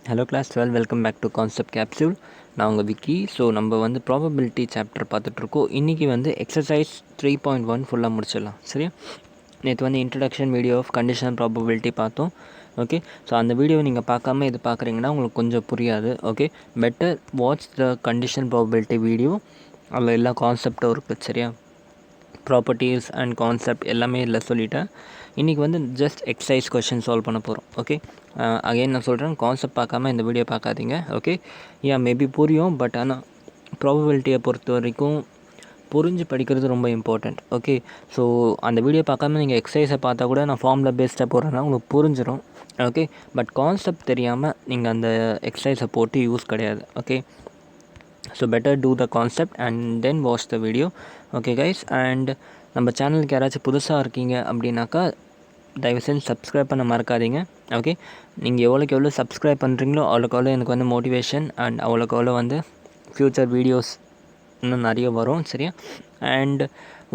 Hello class 12, welcome back to Concept Capsule. நான் உங்கள் Vicky. So நம்ம வந்து ப்ராபபிலிட்டி சாப்டர் பார்த்துட்ருக்கோம். இன்றைக்கி வந்து எக்ஸசைஸ் 3.1 ஃபுல்லாக முடிச்சிடலாம். சரியா? நேற்று வந்து introduction video of conditional probability பார்த்தோம். ஓகே, ஸோ அந்த வீடியோவை நீங்கள் பார்க்காம இது பார்க்குறீங்கன்னா உங்களுக்கு கொஞ்சம் புரியாது. Okay, better watch the conditional probability video. அதில் எல்லா கான்செப்டும் இருக்குது. சரியா? ப்ராப்பர்ட்டிஸ் அண்ட் கான்செப்ட் எல்லாமே இல்லை சொல்லிட்டேன். இன்றைக்கி வந்து ஜஸ்ட் எக்ஸசைஸ் கொஷின் சால்வ் பண்ண போகிறோம். ஓகே, அகைன் நான் சொல்கிறேன், கான்செப்ட் பார்க்காம இந்த வீடியோ பார்க்காதீங்க. ஓகே, மேபி புரியும், பட் ஆனால் ப்ராபபிலிட்டியை பொறுத்த வரைக்கும் புரிஞ்சு படிக்கிறது ரொம்ப இம்பார்ட்டண்ட். ஓகே, ஸோ அந்த வீடியோ பார்க்காம நீங்கள் எக்ஸசைஸை பார்த்தா கூட நான் ஃபார்மில் பேஸ்டாக போடுறேன்னா உங்களுக்கு புரிஞ்சிடும். ஓகே, பட் கான்செப்ட் தெரியாமல் நீங்கள் அந்த எக்ஸசைஸை போட்டு யூஸ் கிடையாது. Okay, so better do the concept and then watch the video. Okay guys, and நம்ம சேனலுக்கு யாராச்சும் புதுசாக இருக்கீங்க அப்படின்னாக்கா தயவு செஞ்சு சப்ஸ்கிரைப் பண்ண மறக்காதீங்க. ஓகே, நீங்கள் எவ்வளோக்கு எவ்வளோ சப்ஸ்கிரைப் பண்ணுறீங்களோ அவ்வளோக்கு எவ்வளோ எனக்கு வந்து மோட்டிவேஷன் அண்ட் அவ்வளோக்கு எவ்வளோ வந்து ஃப்யூச்சர் வீடியோஸ் இன்னும் நிறைய வரும். சரியா? அண்ட்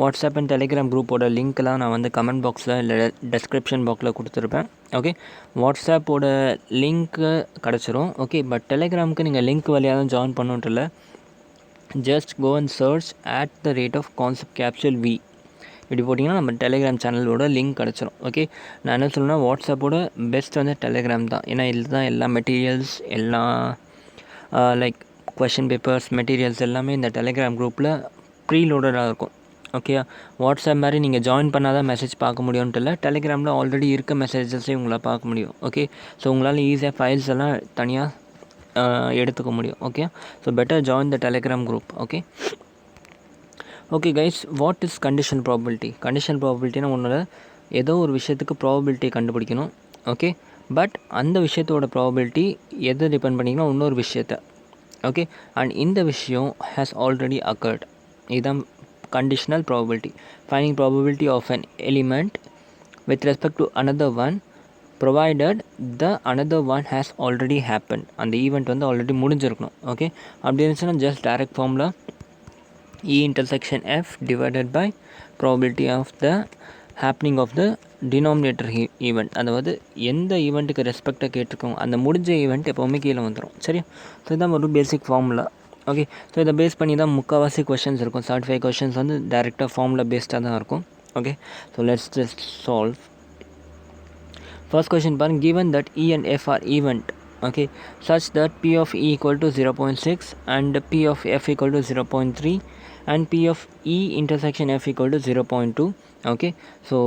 வாட்ஸ்அப் அண்ட் டெலிகிராம் குரூப்போட லிங்க்கெலாம் நான் வந்து கமெண்ட் பாக்ஸில் இல்லை டெஸ்கிரிப்ஷன் பாக்ஸில் கொடுத்துருப்பேன். ஓகே, வாட்ஸ்அப்போட லிங்க்கு கிடச்சிரும். ஓகே, பட் டெலிகிராமுக்கு நீங்கள் லிங்க் வழியாக தான் ஜாயின் பண்ணணுன்ட்டு இல்லை. Just go and search @concept capsule v இப்படி போட்டிங்கன்னா நம்ம டெலிகிராம் சேனலோட லிங்க் கிடச்சிரும். ஓகே, நான் என்ன சொல்லணும்னா வாட்ஸ்அப்போட பெஸ்ட் வந்து டெலிகிராம் தான். ஏன்னா இதில் தான் எல்லா மெட்டீரியல்ஸ் எல்லா லைக் கொஷின் பேப்பர்ஸ் மெட்டீரியல்ஸ் எல்லாமே இந்த டெலிகிராம் குரூப்பில் ப்ரீலோடடாக இருக்கும். ஓகே, வாட்ஸ்அப் மாதிரி நீங்கள் ஜாயின் பண்ணால் தான் மெசேஜ் பார்க்க முடியும்ன்ட்டு இல்லை, டெலிகிராமில் ஆல்ரெடி இருக்க மெசேஜஸையும் உங்களால் பார்க்க முடியும். ஓகே, ஸோ உங்களால் ஈஸியாக ஃபைல்ஸ் எல்லாம் தனியாக எடுத்துக்க முடியும். Okay, so better join the Telegram group. Okay, okay guys, what is condition probability? Condition ப்ராபபிலிட்டினா ஒன்றும் ஏதோ ஒரு விஷயத்துக்கு ப்ராபபிலிட்டி கண்டுபிடிக்கணும். ஓகே, பட் அந்த விஷயத்தோட ப்ராபபிலிட்டி எதை டிபெண்ட் பண்ணிங்கன்னா இன்னொரு விஷயத்தை. ஓகே, அண்ட் இந்த விஷயம் ஹேஸ் ஆல்ரெடி அக்கர்ட். இதுதான் conditional probability. Finding probability of an element with respect to another one provided the another one has already happened. அந்த ஈவெண்ட் வந்து ஆல்ரெடி முடிஞ்சிருக்கணும். ஓகே, அப்படி இருந்துச்சுன்னா ஜஸ்ட் டைரக்ட் ஃபார்மில் E intersection F divided by probability of the happening of the denominator event. அதாவது எந்த ஈவெண்ட்டுக்கு ரெஸ்பெக்டாக கேட்டிருக்கோம் அந்த முடிஞ்ச ஈவெண்ட் எப்போவுமே கீழே வந்துடும். சரியா? ஸோ இதான் ஒரு பேசிக் ஃபார்முலா. ஓகே, ஸோ இதை பேஸ் பண்ணி தான் முக்கால்வாசி கொஷின்ஸ் இருக்கும். 35 கொஷின்ஸ் வந்து டேரெக்டாக ஃபார்முலா பேஸ்டாக தான் இருக்கும். Okay, so let's just solve. First question, given that E and F are event, okay, such that P of E equal to 0.6 and P of F equal to 0.3 and P of E intersection F equal to 0.2. Okay, so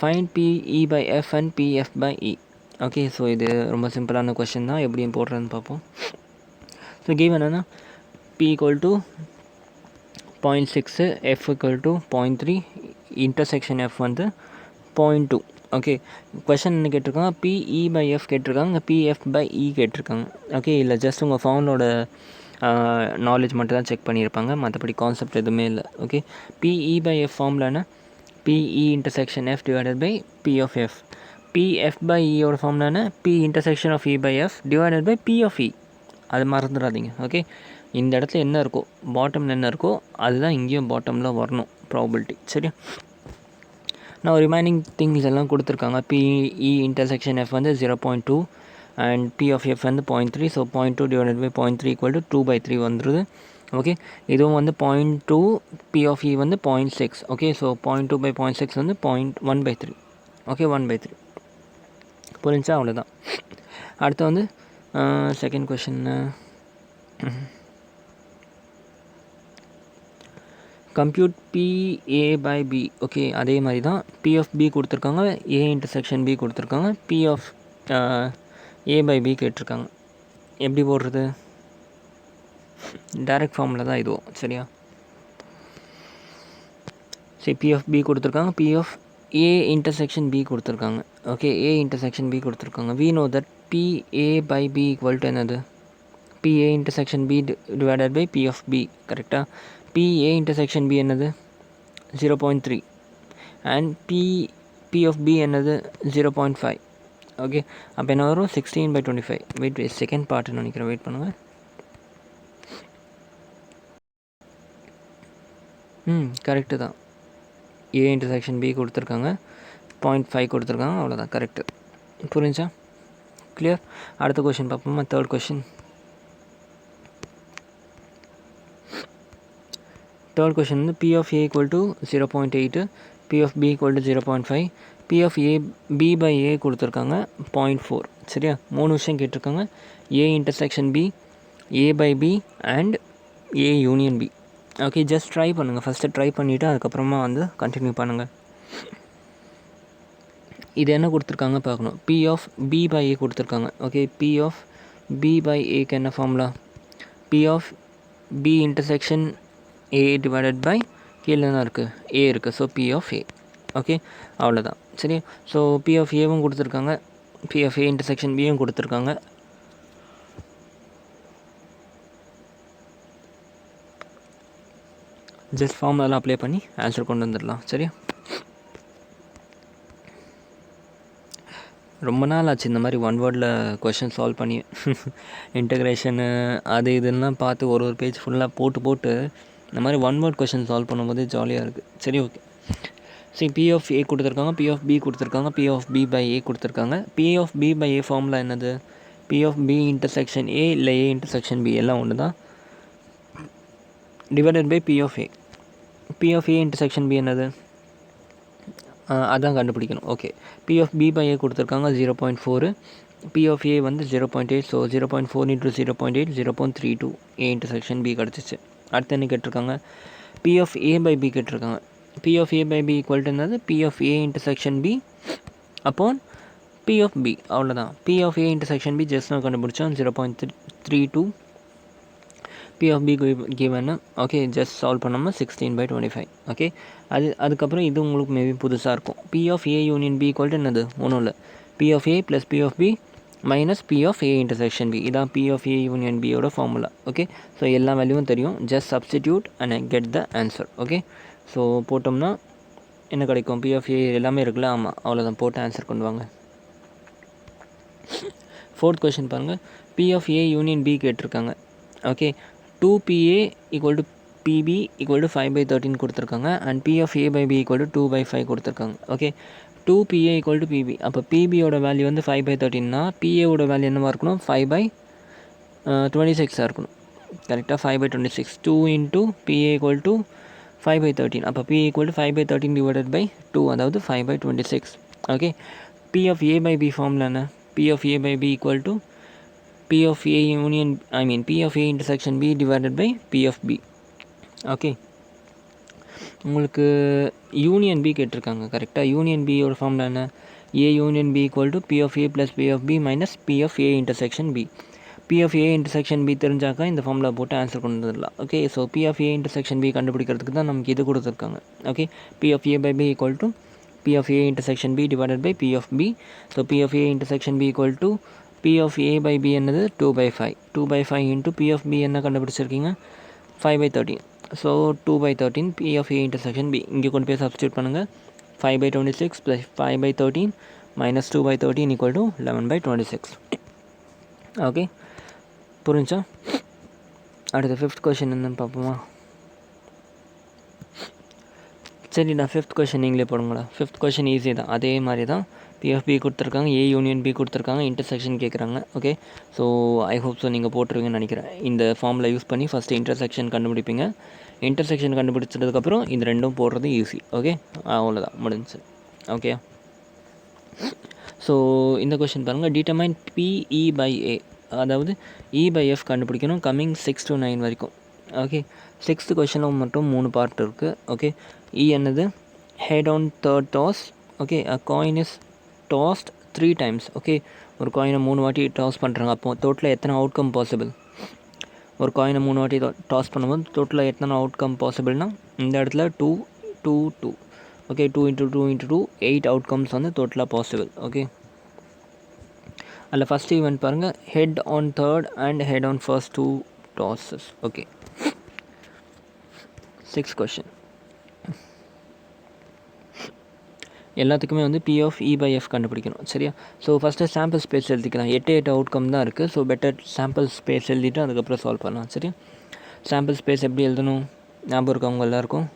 find PE by F and PF by E. Okay, so இது ரொம்ப சிம்பிளான question தான், எப்படி போடுறதுன்னு பார்ப்போம். So given என்ன P equal to 0.6, F equal to 0.3, intersection F வந்து 0.2. Okay, question என்ன கேட்டிருக்காங்க? பிஇ பை எஃப் கேட்டிருக்காங்க, பிஎஃப் பை இ கேட்டிருக்காங்க. ஓகே, இல்லை ஜஸ்ட் உங்கள் ஃபவுண்டோட நாலேஜ் மட்டும் தான் செக் பண்ணியிருப்பாங்க, மற்றபடி கான்செப்ட் எதுவுமே இல்லை. ஓகே, பிஇ பை எஃப் ஃபார்முலானா PE intersection F divided by P of F. PF by இயோட ஃபார்முலானா P intersection of E by F divided by P of E. அது மறந்துடாதீங்க. ஓகே, இந்த இடத்துல என்ன இருக்கோ பாட்டமில் என்ன இருக்கோ அதுதான் இங்கேயும் பாட்டமில் வரணும் ப்ராபபிலிட்டி. சரியா? நான் ரிமைனிங் திங்ஸ் எல்லாம் கொடுத்துருக்காங்க. பிஇ இன்டர்செக்ஷன் எஃப் வந்து 0.2 அண்ட் பி ஆஃப் எஃப் வந்து 0.3. So 0.2 divided by 0.3 equal to 2/3 வந்துடுது. ஓகே, இதுவும் வந்து 0.2, பி ஆஃப் இ வந்து 0.6. ஓகே, ஸோ 0.2 பை 0.6 வந்து 1/3. ஓகே, 1/3 புரிஞ்சா? அவ்வளோதான். அடுத்து வந்து second question, compute PA by B. Okay, அதே மாதிரி தான் பி ஆஃப் பி கொடுத்துருக்காங்க, ஏ இன்டர்செக்ஷன் பி கொடுத்துருக்காங்க, P of A by B கேட்டிருக்காங்க. எப்படி போடுறது? டைரக்ட் ஃபார்மில் தான் இதுவும். சரியா? சரி, பி ஆஃப் பி கொடுத்துருக்காங்க, P of A intersection B கொடுத்துருக்காங்க. ஓகே, ஏ இன்டர்செக்ஷன் பி கொடுத்துருக்காங்க. We know that PA by B equal to என்னது? PA intersection B divided by P of B. கரெக்டாக? PA intersection B என்னது? 0.3 and P of B என்னது? 0.5. Okay, அப்போ என்ன வரும்? 16/25. Wait second part நினைக்கிறேன், wait பண்ணுங்கள். கரெக்டு தான். ஏ இன்டர்செக்ஷன் பி கொடுத்துருக்காங்க, 0.5 கொடுத்துருக்காங்க, அவ்வளோதான். கரெக்டு. புரிஞ்சா? கிளியர். அடுத்த கொஷின் பார்ப்போமா, தேர்ட் கொஷின். தேர்ட் கொஷின் வந்து P of A equal to 0.8, P of B equal to 0.5, P of A B by A கொடுத்துருக்காங்க 0.4. சரியா, 3 விஷயம் கேட்டிருக்காங்க. A intersection B, A by B and A union B. Okay, just try பண்ணுங்கள். First try பண்ணிவிட்டு அதுக்கப்புறமா வந்து continue பண்ணுங்கள். இது என்ன கொடுத்துருக்காங்க பார்க்கணும். P of B by A கொடுத்துருக்காங்க. Okay, P of B by Aக்கு என்ன formula, P of B intersection A divided by கீழே தான் இருக்குது A இருக்குது. So P of A. Okay, அவ்வளோதான். சரி, ஸோ P of Aவும் கொடுத்துருக்காங்க, P of A இன்டர்செக்ஷன் Bயும் கொடுத்துருக்காங்க. ஜஸ்ட் ஃபார்முலாலாம் அப்ளை பண்ணி ஆன்சர் கொண்டு வந்துடலாம். சரியா, ரொம்ப நாள் ஆச்சு இந்த மாதிரி ஒன் வேர்டில் கொஷின் சால்வ் பண்ணி. இன்டகிரேஷனு அது இதெல்லாம் பார்த்து ஒரு பேஜ் ஃபுல்லாக போட்டு இந்த மாதிரி ஒன் வேர்ட் கொஷின் சால்வ் பண்ணும்போது ஜாலியாக இருக்குது. சரி, ஓகே. சரி, P of A கொடுத்துருக்காங்க, P of B கொடுத்துருக்காங்க, P of B by A கொடுத்துருக்காங்க. P of B by A formula என்னது, P of B intersection A இல்லை A இன்டர்செக்ஷன் B எல்லாம் ஒன்று தான், divided by P of A. P of A intersection B என்னது, அதான் கண்டுபிடிக்கணும். Okay, P of B by A கொடுத்துருக்காங்க 0.4, P of A வந்து 0.8. So 0.4 into 0.8 0.32 A intersection B கிடச்சிச்சு. அடுத்து என்ன கேட்டிருக்காங்க, P of A by B கேட்டிருக்காங்க. P of A by B equal to என்னது, P of A intersection B upon P of B. அவ்வளோதான். P of A intersection B just நான் கண்டுபிடிச்சோம் 0.32. P of B given. Okay, just solve பண்ணோம்னா 16/25. Okay, அதுக்கப்புறம் இது உங்களுக்கு maybe புதுசாக இருக்கும். P of A union B equal to என்னது, ஒன்றும் இல்லை, P of A plus P of B minus P of A intersection B. இதான் P of A யூனியன் Bயோட ஃபார்முலா. ஓகே, ஸோ எல்லா வேல்யூவும் தெரியும். Just substitute and get the answer. Okay, so போட்டோம்னா என்ன கிடைக்கும், P of A எல்லாமே இருக்குல்ல, ஆமாம், அவ்வளோதான். போட்டு ஆன்சர் கொண்டு வாங்க. ஃபோர்த் கொஷின் பாருங்கள். P of A union B கேட்டிருக்காங்க. Okay, 2PA equal to PB equal to 5/13 கொடுத்துருக்காங்க. And P of A by B equal to 2/5 கொடுத்துருக்காங்க. Okay, 2PA equal to PB. அப்போ PBயோட வேல்யூ வந்து 5/13னா PAவோட வேல்யூ என்னவாக இருக்கணும், 5/26 இருக்கணும். கரெக்டாக 5/26. 2 into PA ஈக்குவல் டு 5/13. அப்போ P equal to 5/13 divided by 2, அதாவது 5/26. Okay, P of A by B formula என்ன, P of A by B equal to P of A union P of A intersection B divided by P of B. Okay, உங்களுக்கு union B கேட்டிருக்காங்க. கரெக்டாக union Bயோட formula என்ன, A union B equal to P of A plus P of B minus P of A intersection B. P of A intersection B தெரிஞ்சாக்கா இந்த formula போட்டு answer கொண்டு வந்துடலாம். Okay, so P of A intersection B கண்டுபிடிக்கிறதுக்கு தான் நமக்கு இது கொடுத்துருக்காங்க. Okay, P of A by B equal to P of A intersection B divided by P of B. So P of A intersection B equal to P of A by B என்னது 2/5. 2/5 into P of B என்ன கண்டுபிடிச்சிருக்கீங்க, 5/13. So 2/13 P of A intersection B. இங்கே கொண்டு போய் substitute பண்ணுங்கள். 5/26 plus 5/13 minus 2/13 equal to 11/26. Okay, புரிஞ்சா? அடுத்த fifth question என்னன்னு பார்ப்போமா? சரிடா, ஃபிஃப்த் கொஷின் நீங்களே போடுங்களா. ஃபிஃப்த் கொஷின் ஈஸி தான், அதே மாதிரி தான். P of B கொடுத்துருக்காங்க, A யூனியன் B கொடுத்துருக்காங்க, இன்டர்செக்ஷன் கேட்குறாங்க. Okay, so I hope so நீங்கள் போட்டுருவீங்கன்னு நினைக்கிறேன். இந்த ஃபார்மில் யூஸ் பண்ணி ஃபஸ்ட்டு இன்டர்செக்ஷன் கண்டுபிடிப்பீங்க. இன்டர்செக்ஷன் கண்டுபிடிச்சதுக்கப்புறம் இந்த ரெண்டும் போடுறது ஈஸி. ஓகே, அவ்வளோதான், முடிஞ்சு. ஓகே, ஸோ இந்த கொஷின் பாருங்கள். டிட்டர்மைன் PE by A, அதாவது E by F கண்டுபிடிக்கணும். கம்மிங் 6 to 9 வரைக்கும். ஓகே, சிக்ஸ்த்து கொஷினில் மட்டும் 3 பார்ட் இருக்குது. ஓகே, E என்னது, head on third toss. Okay, a coin is tossed 3 times. Okay, ஒரு காயினை 3 வாட்டி டாஸ் பண்ணுறாங்க. அப்போது டோட்டலாக எத்தனை அவுட்கம் பாசிபிள், ஒரு காயினை 3 வாட்டி டாஸ் பண்ணும்போது டோட்டலாக எத்தனை அவுட்கம் பாசிபிள்னால் இந்த இடத்துல 2 2 2. ஓகே, 2 into 2 into 2 8 அவுட்கம்ஸ் வந்து டோட்டலாக பாசிபிள். ஓகே, அதில் ஃபஸ்ட் ஈவெண்ட் பாருங்கள், head on third and head on first 2 tosses. Okay, 6th question. எல்லாத்துக்குமே வந்து P of E by F கண்டுபிடிக்கணும். சரியா, ஸோ ஃபஸ்ட்டு சாம்பிள் ஸ்பேஸ் எழுதிக்கலாம். 8 அவுட்கம் தான் இருக்குது. ஸோ பெட்டர் சாம்பிள் ஸ்பேஸ் எழுதிட்டு அதுக்கப்புறம் சால்வ் பண்ணலாம். சரியா, சாம்பிள் ஸ்பேஸ் எப்படி எழுதணும் ஞாபகம் இருக்கும் அவங்க எல்லாருக்கும்,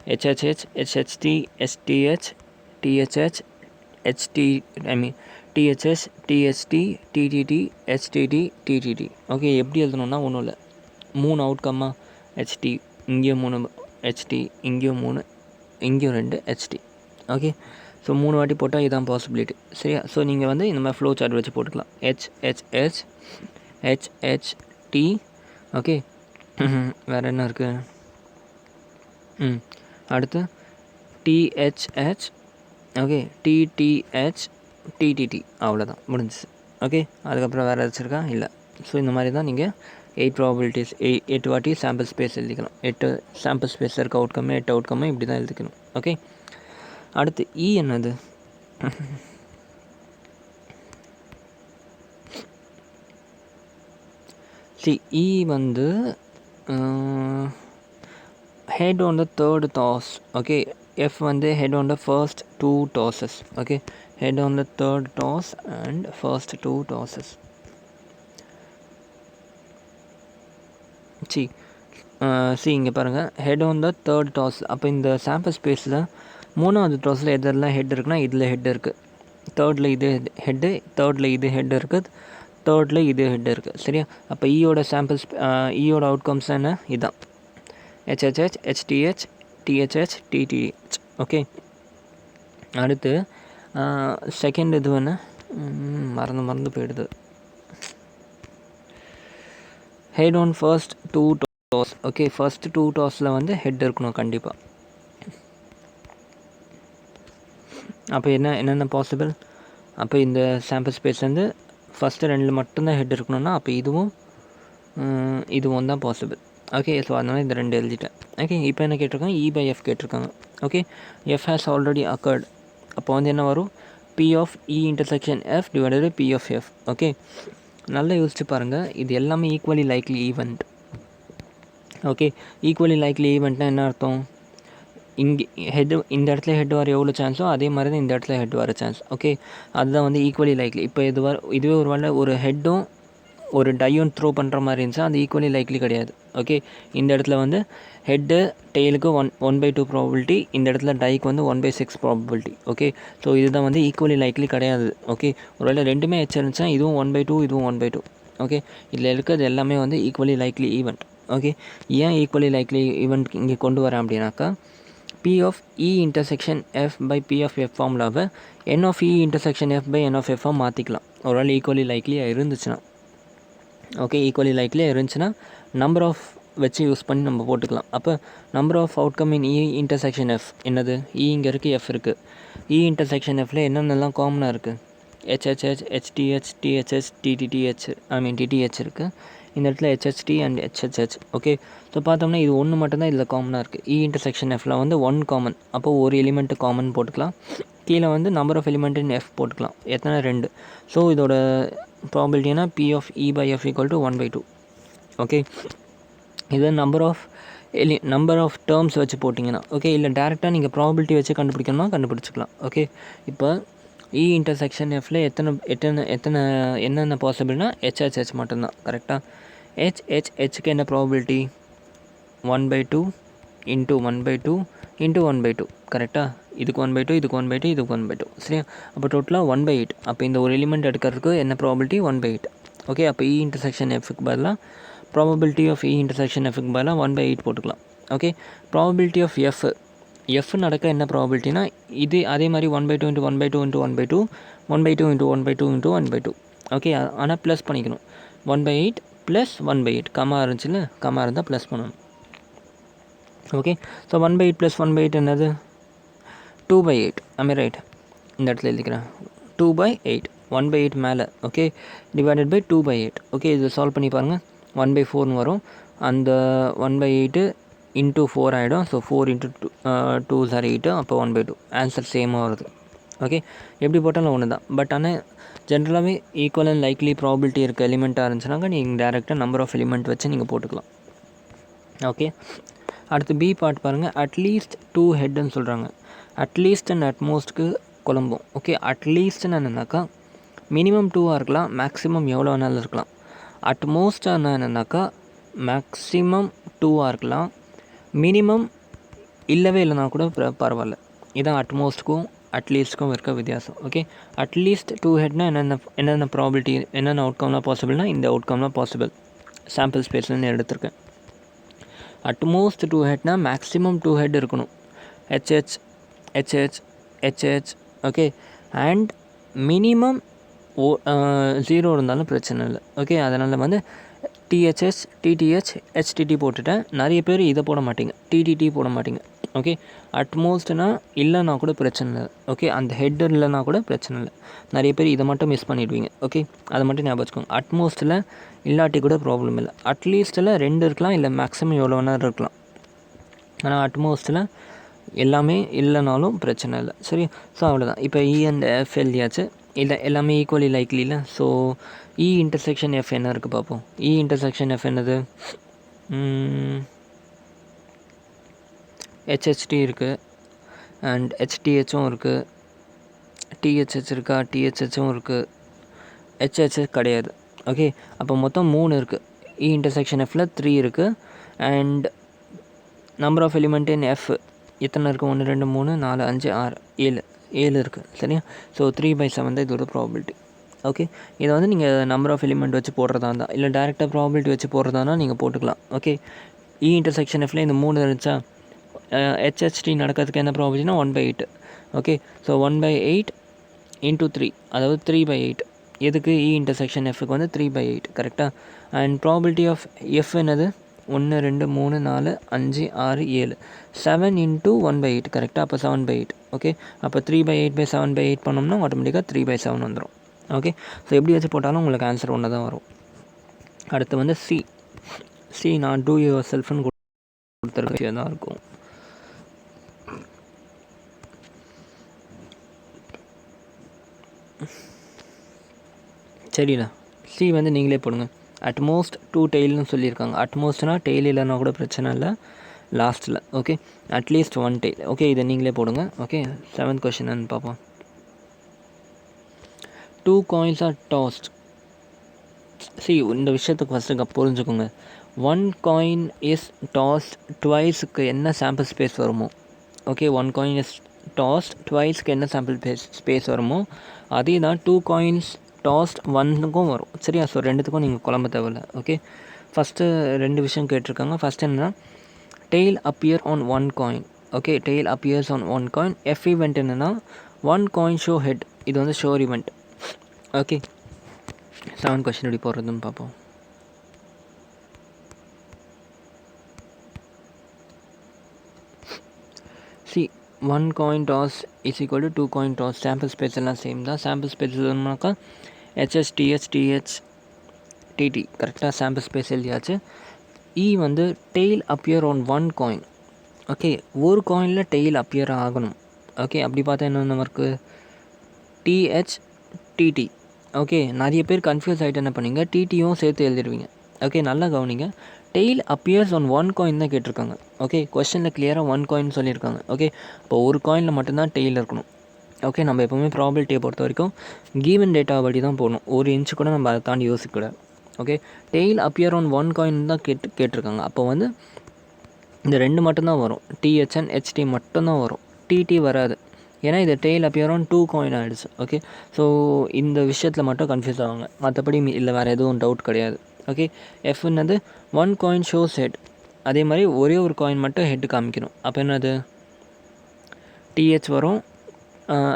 HHH HHT STH THH HT THS, THT, TTT, HTT, TTT. Okay, எப்படி எழுதணும்னா ஒன்றும் இல்லை, 3 அவுட்கம்மா HT, இங்கேயும் 3 HT, இங்கேயும் 3, இங்கேயும் 2 HT. ஓகே, ஸோ 3 வாட்டி போட்டால் இதுதான் பாசிபிலிட்டி. சரியா? ஸோ நீங்கள் வந்து இந்த மாதிரி ஃப்ளோ சார்ட் வச்சு போட்டுக்கலாம். HHH, HHT. ஓகே, வேறு என்ன இருக்குது? அடுத்து THH, ஓகே, TTH, TTT. அவ்வளோதான், முடிஞ்சிச்சு. ஓகே, அதுக்கப்புறம் வேறு ஏதாச்சும் இருக்கா? இல்லை. ஸோ இந்த மாதிரி தான் நீங்கள் 8 ப்ராபபிலிட்டிஸ் 8 வாட்டி சாம்பிள் ஸ்பேஸ் எழுதிக்கலாம். 8 சாம்பிள் ஸ்பேஸில் இருக்க அவுட்கம்மே 8 அவுட்கம்மே இப்படி தான் எழுதிக்கணும். ஓகே, அடுத்து இ என்னது? இ வந்து head on the third toss. Okay, F வந்து head on the first 2 tosses. Okay, head on the third toss and first 2 tosses. இங்கே பாருங்கள், head on the third toss. அப்போ இந்த சாம்பிள் ஸ்பேஸில் 3வது டாஸில் எதெல்லாம் ஹெட் இருக்குன்னா இதில் ஹெட் இருக்குது, தேர்டில் இது ஹெட்டு, தேர்டில் இது ஹெட் இருக்குது, தேர்டில் இது ஹெட் இருக்குது. சரியா? அப்போ ஈயோட சாம்பிள்ஸ், ஈயோட அவுட்கம்ஸ் என்ன? இதுதான் HHH, HTH, THH, TTH. Okay, அடுத்து செகண்ட் இது என்ன மறந்து போயிடுது. Head on first 2 toss. Okay, first 2 டாஸில் வந்து ஹெட் இருக்கணும் கண்டிப்பாக. அப்போ என்னென்ன பாசிபிள்? அப்போ இந்த சாம்பிள் ஸ்பேஸ் வந்து ஃபஸ்ட்டு 2 மட்டும்தான் ஹெட் இருக்கணும்னா அப்போ இதுவும் தான் பாசிபிள். ஓகே, ஸோ அதனால் இந்த 2 எழுதிட்டேன். ஓகே, இப்போ என்ன கேட்டிருக்காங்க? E/F கேட்டிருக்காங்க. Okay, F has already accord. அப்போ வந்து என்ன வரும்? P of E intersection F divided by P of F. Okay, நல்லா யோசிச்சு பாருங்கள், இது எல்லாமே equally likely event. Okay, equally likely ஈவெண்ட்னா என்ன அர்த்தம்? இங்கே இந்த இடத்துல ஹெட் வர எவ்வளோ சான்ஸோ அதே மாதிரி தான் இந்த இடத்துல ஹெட் வர சான்ஸ். ஓகே, அதுதான் வந்து ஈக்குவலி லைக்லி. இப்போ இதுவே ஒரு வேளை ஒரு ஹெட்டும் ஒரு டையும் த்ரோ பண்ணுற மாதிரி இருந்துச்சா அது ஈக்குவலி லைக்லி கிடையாது. ஓகே, இந்த இடத்துல வந்து ஹெட்டு டெய்லுக்கு 1/2 ப்ராபபிலிட்டி, இந்த இடத்துல டைக்கு வந்து 1/6 ப்ராபபிலிட்டி. ஓகே, ஸோ இதுதான் வந்து ஈக்குவலி லைக்லி கிடையாது. ஓகே, ஒருவேளை ரெண்டுமே ஹெச் இருந்துச்சா இதுவும் 1/2 இதுவும் 1/2. ஓகே, இதில் இருக்கிறது எல்லாமே வந்து ஈக்குவலி லைக்லி ஈவெண்ட். ஓகே, ஏன் ஈக்குவலி லைக்லி ஈவெண்ட் இங்கே கொண்டு வரேன் அப்படின்னாக்கா, P of E intersection F by P of F ஃபார்முலாவை N of E intersection F by N of F மாற்றிக்கலாம். ஒருவேளை ஈக்குவலி லைக்லியாக இருந்துச்சுன்னா. ஓகே, ஈக்குவலி லைக்லியாக இருந்துச்சுன்னா நம்பர் ஆஃப் வச்சு யூஸ் பண்ணி நம்ம போட்டுக்கலாம். அப்போ number of outcome in E intersection F என்னது? E இங்கே இருக்குது, F இருக்குது. E intersection Fல என்னென்னலாம் காமனாக இருக்குது? HHH, HTH, THH, TTH இருக்குது. இந்த இடத்துல HHT and HHH. Okay, so பார்த்தோம்னா இது ஒன்று மட்டும்தான் இதில் காமனாக இருக்குது. E intersection Fல வந்து 1 காமன். அப்போ ஒரு எலிமெண்ட்டு காமன் போட்டுக்கலாம். கீழே வந்து number of element in F போட்டுக்கலாம். எத்தனை? 2. ஸோ இதோட ப்ராபபிலிட்டினா P of E/F = 1/2. ஓகே, இது நம்பர் ஆஃப் டேர்ம்ஸ் வச்சு போட்டிங்கன்னா. ஓகே, இல்லை டேரெக்டாக நீங்கள் ப்ராபபிலிட்டி வச்சு கண்டுபிடிக்கணும்னா கண்டுபிடிச்சிக்கலாம். ஓகே, இப்போ E intersection Fல என்னென்ன பாசிபிள்னா HHH மட்டும்தான். கரெக்டாக? HHHக்கு என்ன ப்ராபபிலிட்டி? 1/2 × 1/2 × 1/2. கரெக்டாக? இதுக்கு 1/2, இதுக்கு 1/2, இதுக்கு 1/2. சரியா? அப்போ டோட்டலாக 1/8. அப்போ இந்த ஒரு எலிமெண்ட் எடுக்கிறதுக்கு என்ன ப்ராபபிலிட்டி? 1/8. ஓகே, அப்போ E intersection Fக்கு பதிலாக ப்ராபபிலிட்டி ஆஃப் E intersection Fக்கு பதிலாக 1/8 போட்டுக்கலாம். ஓகே, ப்ராபபிலிட்டி ஆஃப் F நடக்க என்ன ப்ராபபிலிட்டினா இது அதே மாதிரி 1/2 × 1/2 × 1/2, 1/2 × 1/2 × 1/2. ஓகே, ஆனால் ப்ளஸ் பண்ணிக்கணும். 1/8 + 1/8 கமா இருந்துச்சுல்ல, கமா இருந்தால் ப்ளஸ் பண்ணணும். ஓகே, ஸோ 1/8 + 1/8 என்னது? 2/8. ரைட்? இந்த இடத்துல எழுதிக்கிறேன் 2/8. 1/8 மேலே. Okay, divided by 2/8. ஓகே, இது சால்வ் பண்ணி பாருங்கள். 1/4 வரும். அந்த 1/8 × 4 ஆகிடும். ஸோ 4 × 2 = 8. அப்போ 1/2. ஆன்சர் சேமாக வருது. ஓகே, எப்படி போட்டாலும் ஒன்று தான். பட் ஆனால் ஜென்ரலாகவே ஈக்குவல் அண்ட் லைக்லி ப்ராபிலிட்டி இருக்க எலிமெண்ட்டாக இருந்துச்சுனாக்கா நீங்கள் டேரெக்டாக நம்பர் ஆஃப் எலிமெண்ட் வச்சு நீங்கள் போட்டுக்கலாம். ஓகே, அடுத்து பி பார்ட் பாருங்கள். அட்லீஸ்ட் 2 ஹெட்னு சொல்கிறாங்க. அட்லீஸ்ட் அண்ட் அட்மோஸ்ட்டுக்கு குழம்பும். ஓகே, அட்லீஸ்ட்னு என்னன்னாக்கா மினிமம் 2ஆக இருக்கலாம், மேக்ஸிமம் எவ்வளோ வேணாலும் இருக்கலாம். அட்மோஸ்ட்டாக என்னன்னாக்கா மேக்ஸிமம் 2ஆக இருக்கலாம், மினிமம் இல்லவே இல்லைனா கூட பரவாயில்ல. இதான் அட்மோஸ்ட்டுக்கும் அட்லீஸ்ட்க்கும் இருக்க வித்தியாசம். ஓகே, அட்லீஸ்ட் 2 ஹெட்னா என்னென்ன ப்ராபிலிட்டி, என்னென்ன அவுட்கம்லாம் பாசிபிள்னா இந்த அவுட்கம்லாம் பாசிபிள் சாம்பிள் ஸ்பேஸ்லேருந்து எடுத்திருக்கேன். அட்மோஸ்ட் 2 ஹெட்னா மேக்ஸிமம் 2 ஹெட் இருக்கணும். HH HH HH okay, and minimum 0 இருந்தாலும் பிரச்சனை இல்லை. ஓகே, அதனால் வந்து டிஹெச்ஹெச் டிடிஹெச் ஹெச்டிடி போட்டுட்டேன். நிறைய பேர் இதை போட மாட்டீங்க, டிடிடி போட மாட்டீங்க. ஓகே, அட்மோஸ்ட்னா இல்லைனா கூட பிரச்சனை இல்லை. ஓகே, அந்த ஹெட் இல்லைனா கூட பிரச்சனை இல்லை. நிறைய பேர் இதை மட்டும் மிஸ் பண்ணிவிடுவீங்க. ஓகே, அதை மட்டும் ஞாபகம் வச்சுக்கோங்க. அட்மோஸ்ட்டில் இல்லாட்டி கூட ப்ராப்ளம் இல்லை. அட்லீஸ்ட்டில் 2 இருக்கலாம், இல்லை மேக்ஸிமம் எவ்வளோ வேணாலும் இருக்கலாம். ஆனால் அட்மோஸ்ட்டில் எல்லாமே இல்லைனாலும் பிரச்சனை இல்லை. சரி, ஸோ அவ்வளோதான். இப்போ இ அண்ட் எஃப் எழுதியாச்சு. இல்லை எல்லாமே ஈக்குவலி லைக்லி இல்லை. ஸோ இ இன்டர்செக்ஷன் எஃப் என்ன இருக்குது பார்ப்போம். இ இன்டர்செக்ஷன் எஃப் என்னது? ஹெச்ஹெச்டி இருக்குது அண்ட் ஹெச்டிஹெச்சும் இருக்குது. டிஹெச்ஹெச் இருக்கா? டிஹெச்ஹெச்சும் இருக்குது. ஹெச்ஹெச் கிடையாது. ஓகே, அப்போ மொத்தம் 3 இருக்குது. இ இன்டர்செக்ஷன் எஃப்பில் 3 இருக்குது. And number of element in F எத்தனை இருக்குது? 1 2 3 4 5 6 7 இருக்குது. சரியா? ஸோ 3/7 தான் இதோட ப்ராபிலிட்டி. ஓகே, இதை வந்து நீங்கள் நம்பர் ஆஃப் எலிமெண்ட் வச்சு போடுறதா இருந்தால், இல்லை டேரெக்டாக ப்ராபிலிட்டி வச்சு போடுறதானா நீங்கள் போட்டுக்கலாம். ஓகே, இ இன்டர்செக்ஷன் எஃப்ல இந்த 3 இருந்துச்சா, ஹெச்ஹெச்டி நடக்கிறதுக்கு என்ன ப்ராபிலிட்டினா 1/8. ஓகே, ஸோ 1/8 இன்ட்டு 3, அதாவது 3/8. எதுக்கு? இ இன்டர்செக்ஷன் எஃப்க்கு வந்து 3/8 கரெக்டாக. அண்ட் ப்ராபிலிட்டி ஆஃப் எஃப் என்னது? 1 2 3 4 5 6 7 7 இன்ட்டு 1/8 கரெக்டாக. அப்போ 7/8. ஓகே, அப்போ 3/8/7/8 பண்ணோம்னா ஆட்டோமேட்டிக்காக 3/7 வந்துடும். ஓகே, ஸோ எப்படி வச்சு போட்டாலும் உங்களுக்கு ஆன்சர் ஒன்று தான் வரும். அடுத்து வந்து சி நான் டூ யுவர் செல்ஃப்னு கொடுத்துருக்க தான் இருக்கும். சரிண்ணா, சி வந்து நீங்களே போடுங்க. அட்மோஸ்ட் 2 டெய்ல்னு சொல்லியிருக்காங்க. அட்மோஸ்ட்னால் டெய்ல் இல்லைனா கூட பிரச்சனை இல்லை லாஸ்ட்டில். Okay, at least 1 tail. ஓகே, இதை நீங்களே போடுங்க. ஓகே, 7th கொஷின் பார்ப்போம். 2 coins are tossed. இந்த விஷயத்துக்கு ஃபஸ்ட்டு புரிஞ்சுக்கோங்க. 1 coin is tossed twiceக்கு என்ன சாம்பிள் ஸ்பேஸ் வருமோ, ஓகே, 1 coin is tossed twiceக்கு என்ன சாம்பிள் ஸ்பேஸ் வருமோ அதே தான் 2 coins tossed 1க்கும் வரும். சரியா? ஸோ 2த்துக்கும் நீங்கள் குழம்ப தேவையில்லை. ஓகே, ஃபஸ்ட்டு 2 விஷயம் கேட்டிருக்காங்க. ஃபஸ்ட் என்னென்னா tail appear on 1 coin. Okay, tail appears on 1 coin. F event என்னென்னா 1 coin ஷோ ஹெட். இது வந்து ஷோர் ஈவெண்ட். ஓகே, 7 கொஷின் எப்படி போடுறதுன்னு பார்ப்போம். C 1 coin toss is equal to 2 coin toss. Sample space எல்லாம் சேம் தான். சாம்பிள் ஸ்பேஸ் இல்லைனாக்கா HH DH DH DD கரெக்டாக சாம்பிள் ஸ்பேஸ் எழுதியாச்சு. இ வந்து tail appear on 1 coin. Okay, ஒரு காயினில் டெய்ல் அப்பியர் ஆகணும். ஓகே, அப்படி பார்த்தா என்னென்ன இருக்குது? DH DD. ஓகே, நிறைய பேர் கன்ஃபியூஸ் ஆகிட்டு என்ன பண்ணிங்க, டிடியும் சேர்த்து எழுதிடுவீங்க. ஓகே, நல்லா கவனிங்க. டெய்ல் அப்பியர்ஸ் ஆன் 1 coin தான் கேட்டிருக்காங்க. ஓகே, கொஸ்டினில் கிளியராக 1 coin சொல்லியிருக்காங்க. ஓகே, இப்போ ஒரு காயினில் மட்டும்தான் டெய்ல் இருக்கணும். ஓகே, நம்ம எப்போவுமே ப்ராபிலிட்டியை பொறுத்த வரைக்கும் கீவன் டேட்டா படி தான் போடணும். ஒரு இன்ச்சு கூட நம்ம அதை தாண்டி யோசிக்கக்கூடாது. Okay, tail appear on 1 coin தான் கேட்டிருக்காங்க. அப்போ வந்து இந்த 2 மட்டும்தான் வரும். டிஹெச் அண்ட் ஹெச்டி மட்டும்தான் வரும். டிடி வராது. ஏன்னா இது டெய்ல் அப்பியர் ஆன் 2 coin ஆகிடுச்சு. ஓகே, ஸோ இந்த விஷயத்தில் மட்டும் கன்ஃபியூஸ் ஆவாங்க. மற்றபடி இல்லை வேறு எதுவும் டவுட் கிடையாது. ஓகே, எஃப் என்னது? 1 coin ஷோஸ் ஹெட். அதே மாதிரி ஒரே ஒரு காயின் மட்டும் ஹெட் காமிக்கணும். அப்போ என்னது? டிஹெச் வரும்,